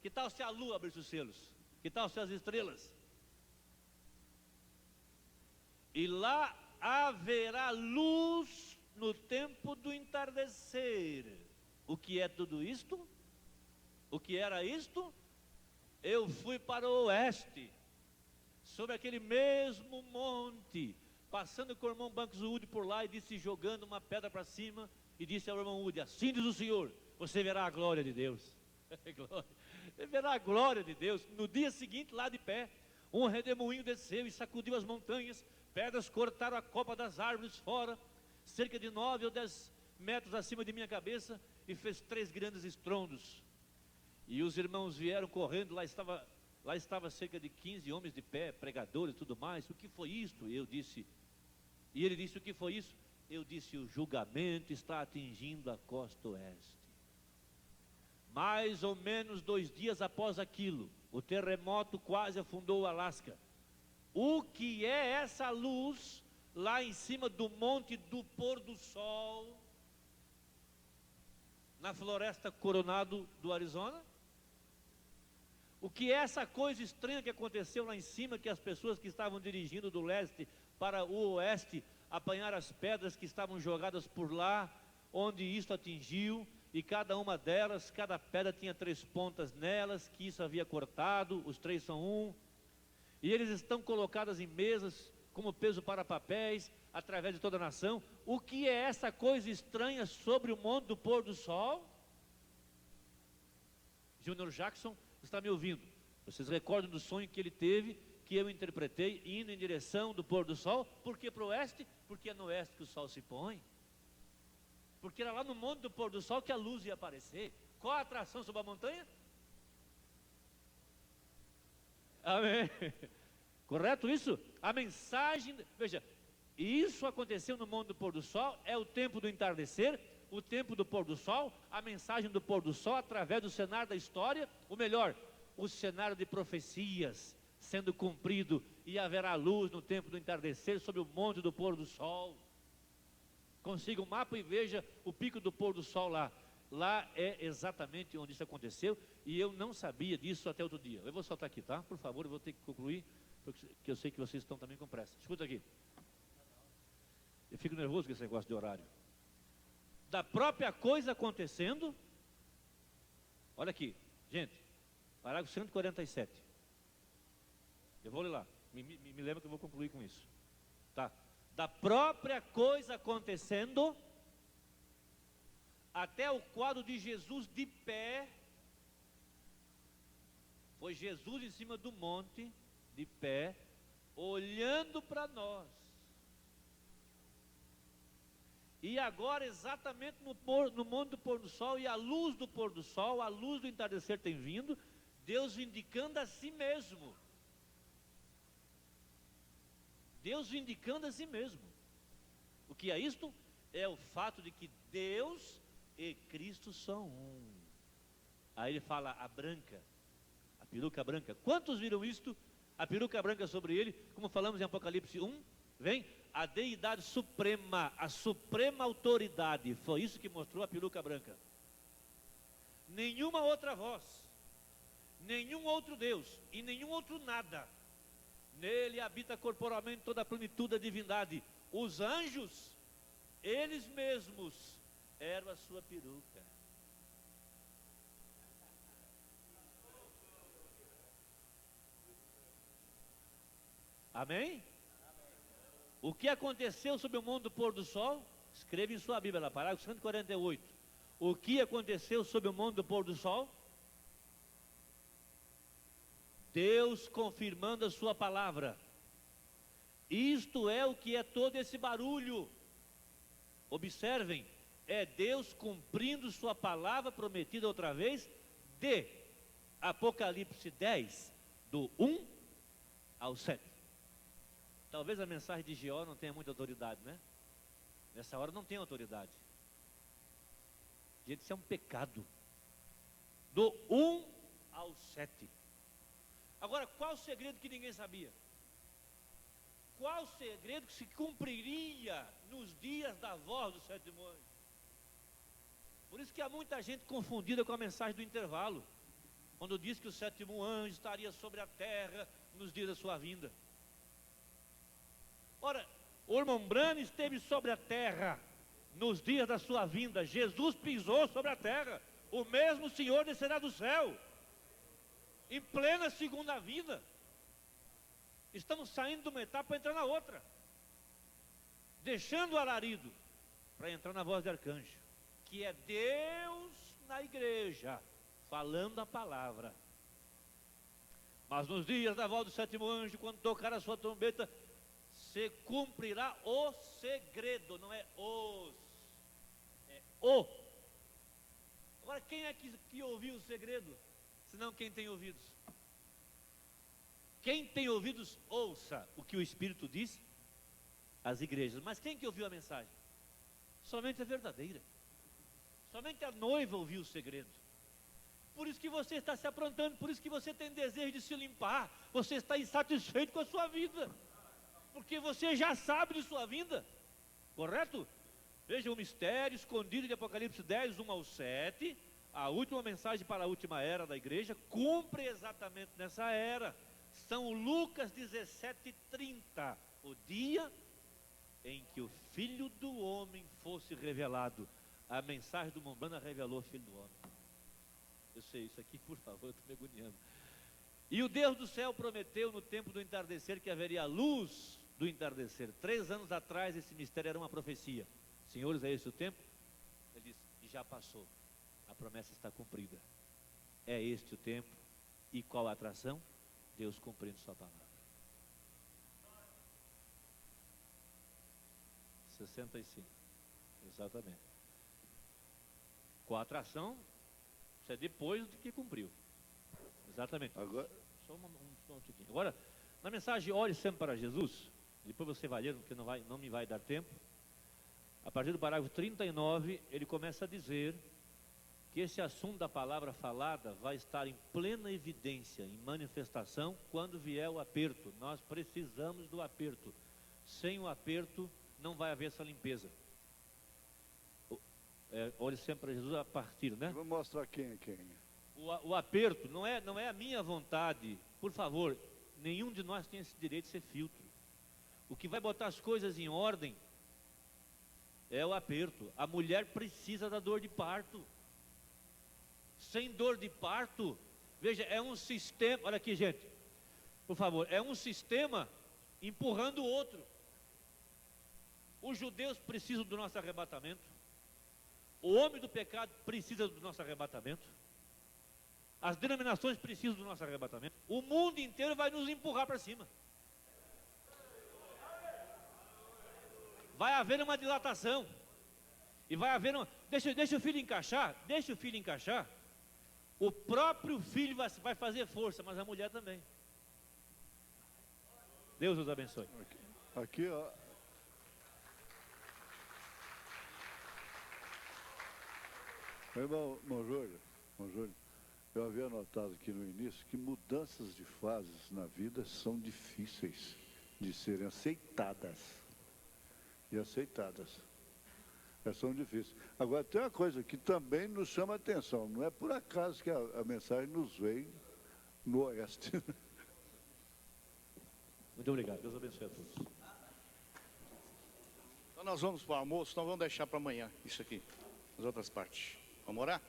Speaker 1: Que tal se a lua abrisse os selos? Que tal se as estrelas? E lá haverá luz no tempo do entardecer. O que é tudo isto? O que era isto? Eu fui para o oeste, sobre aquele mesmo monte, passando com o irmão Bancos Wood por lá, e disse, jogando uma pedra para cima, e disse ao irmão Wood: assim diz o Senhor, você verá a glória de Deus. Você verá a glória de Deus. No dia seguinte, lá de pé, um redemoinho desceu e sacudiu as montanhas, pedras cortaram a copa das árvores fora, cerca de 9 ou 10 metros acima de minha cabeça, e fez 3 grandes estrondos. E os irmãos vieram correndo, lá estava cerca de 15 homens de pé, pregadores e tudo mais. O que foi isto? Eu disse, e ele disse, o que foi isso? Eu disse, o julgamento está atingindo a costa oeste. Mais ou menos 2 dias após aquilo, o terremoto quase afundou o Alasca. O que é essa luz lá em cima do monte do pôr do sol, na floresta Coronado do Arizona? O que é essa coisa estranha que aconteceu lá em cima, que as pessoas que estavam dirigindo do leste para o oeste apanharam as pedras que estavam jogadas por lá, onde isso atingiu, e cada uma delas, cada pedra tinha 3 pontas nelas, que isso havia cortado, os 3 são 1, e eles estão colocados em mesas, como peso para papéis, através de toda a nação. O que é essa coisa estranha sobre o monte do pôr do sol? Junior Jackson está me ouvindo? Vocês recordam do sonho que ele teve, que eu interpretei, indo em direção do pôr do sol? Por que para o oeste? Porque é no oeste que o sol se põe. Porque era lá no monte do pôr do sol que a luz ia aparecer. Qual a atração sobre a montanha? Amém. Correto isso? A mensagem, veja, isso aconteceu no monte do pôr do sol, é o tempo do entardecer, o tempo do pôr do sol, a mensagem do pôr do sol através do cenário da história, ou melhor, o cenário de profecias sendo cumprido, e haverá luz no tempo do entardecer sobre o monte do pôr do sol. Consiga um mapa e veja o pico do pôr do sol lá. Lá é exatamente onde isso aconteceu, e eu não sabia disso até outro dia. Eu vou soltar aqui, tá? Por favor, eu vou ter que concluir, porque eu sei que vocês estão também com pressa. Escuta aqui. Eu fico nervoso com esse negócio de horário. Da própria coisa acontecendo. Olha aqui, gente, parágrafo 147. Eu vou ler lá, me lembra que eu vou concluir com isso. Tá? Da própria coisa acontecendo, até o quadro de Jesus de pé. Foi Jesus em cima do monte, de pé, olhando para nós. E agora, exatamente no monte do pôr do sol, e a luz do pôr do sol, a luz do entardecer tem vindo, Deus vindicando a si mesmo. Deus vindicando a si mesmo. O que é isto? É o fato de que Deus e Cristo são um. Aí ele fala a branca, a peruca branca. Quantos viram isto? A peruca branca sobre ele, como falamos em Apocalipse 1, vem a deidade suprema, a suprema autoridade. Foi isso que mostrou a peruca branca. Nenhuma outra voz, nenhum outro Deus e nenhum outro nada. Nele habita corporalmente toda a plenitude da divindade. Os anjos, eles mesmos, eram a sua peruca. Amém? O que aconteceu sob o monte do pôr do sol? Escreva em sua Bíblia, lá, parágrafo 148. O que aconteceu sob o monte do pôr do sol? Deus confirmando a sua palavra. Isto é o que é todo esse barulho. Observem, é Deus cumprindo sua palavra prometida outra vez, de Apocalipse 10, do 1 ao 7. Talvez a mensagem de Geó não tenha muita autoridade, né? Nessa hora não tem autoridade. Gente, isso é um pecado. Do 1 ao 7. Agora, qual o segredo que ninguém sabia? Qual o segredo que se cumpriria nos dias da voz do sétimo anjo? Por isso que há muita gente confundida com a mensagem do intervalo, quando diz que o sétimo anjo estaria sobre a terra nos dias da sua vinda. Ora, o irmão Branham esteve sobre a terra nos dias da sua vinda. Jesus pisou sobre a terra. O mesmo Senhor descerá do céu em plena segunda vinda. Estamos saindo de uma etapa para entrar na outra, deixando o alarido para entrar na voz de arcanjo, que é Deus na igreja falando a palavra. Mas nos dias da voz do sétimo anjo, quando tocar a sua trombeta, se cumprirá o segredo, não é os, é o. Agora, quem é que ouviu o segredo? Senão quem tem ouvidos. Quem tem ouvidos, ouça o que o Espírito diz às igrejas. Mas quem que ouviu a mensagem? Somente a verdadeira. Somente a noiva ouviu o segredo. Por isso que você está se aprontando, por isso que você tem desejo de se limpar. Você está insatisfeito com a sua vida, porque você já sabe de sua vinda, correto? Veja o mistério escondido de Apocalipse 10, 1 ao 7, a última mensagem para a última era da igreja, cumpre exatamente nessa era. São Lucas 17:30, o dia em que o Filho do Homem fosse revelado. A mensagem do Mombrana revelou o Filho do Homem. Eu sei, isso aqui, por favor, eu estou me agoniando. E o Deus do céu prometeu no tempo do entardecer que haveria luz do entardecer. 3 anos atrás esse mistério era uma profecia. Senhores, é esse o tempo? Ele disse, e já passou. A promessa está cumprida. É este o tempo. E qual a atração? Deus cumprindo sua palavra. 65. Exatamente. Com a atração, isso é depois de que cumpriu. Exatamente.
Speaker 2: Agora,
Speaker 1: Só um tiquinho. Agora, na mensagem Ore Sempre para Jesus, depois você vai ler, porque não me vai dar tempo. A partir do parágrafo 39, ele começa a dizer que esse assunto da palavra falada vai estar em plena evidência, em manifestação, quando vier o aperto. Nós precisamos do aperto. Sem o aperto, não vai haver essa limpeza. Ore sempre para Jesus a partir, né?
Speaker 2: eu vou mostrar quem é quem.
Speaker 1: O aperto não é a minha vontade. Por favor, nenhum de nós tem esse direito de ser filtro. O que vai botar as coisas em ordem é o aperto. A mulher precisa da dor de parto. Sem dor de parto, veja, é um sistema, olha aqui, gente, por favor, é um sistema empurrando o outro. Os judeus precisam do nosso arrebatamento. O homem do pecado precisa do nosso arrebatamento. As denominações precisam do nosso arrebatamento. O mundo inteiro vai nos empurrar para cima. Vai haver uma dilatação. E vai haver uma... Deixa o filho encaixar. O próprio filho vai fazer força, mas a mulher também. Deus os abençoe.
Speaker 2: Aqui, ó. Irmão Júlio, eu havia notado aqui no início que mudanças de fases na vida são difíceis de serem aceitadas. São difíceis. Agora, tem uma coisa que também nos chama a atenção. Não é por acaso que a mensagem nos vem no Oeste.
Speaker 1: Muito obrigado. Deus abençoe a todos.
Speaker 3: Então nós vamos para o almoço, então vamos deixar para amanhã isso aqui, as outras partes. Vamos orar?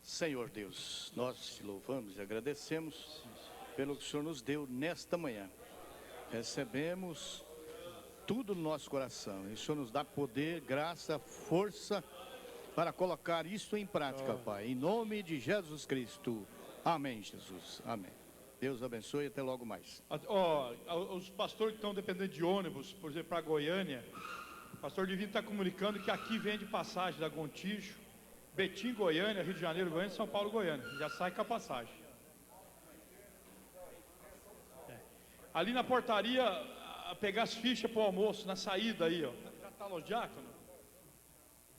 Speaker 3: Senhor Deus, nós te louvamos e agradecemos pelo que o Senhor nos deu nesta manhã. Recebemos tudo no nosso coração. E o Senhor nos dá poder, graça, força para colocar isso em prática, Pai. Em nome de Jesus Cristo. Amém, Jesus. Amém. Deus abençoe e até logo mais.
Speaker 4: Os pastores que estão dependendo de ônibus, por exemplo, para Goiânia, o pastor Divino está comunicando que aqui vende passagem da Gontijo, Betim, Goiânia, Rio de Janeiro, Goiânia, São Paulo, Goiânia. Já sai com a passagem. Ali na portaria, pegar as fichas para o almoço, na saída aí, ó. Já está no diácono?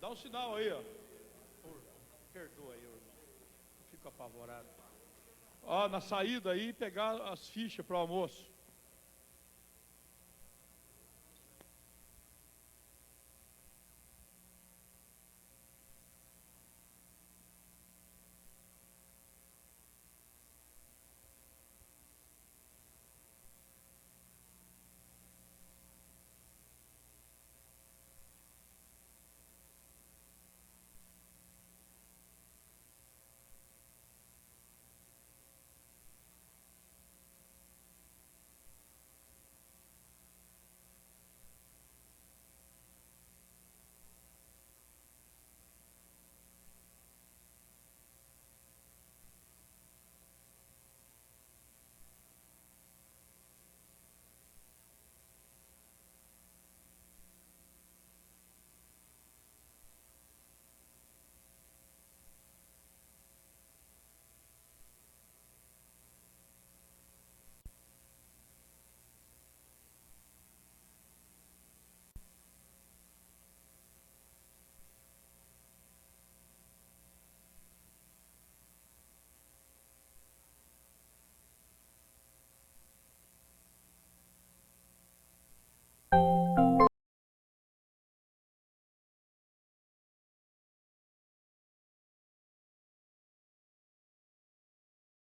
Speaker 4: Dá um sinal aí, ó. Perdoa aí, irmão. Eu fico apavorado. Ó, na saída aí, pegar as fichas para o almoço.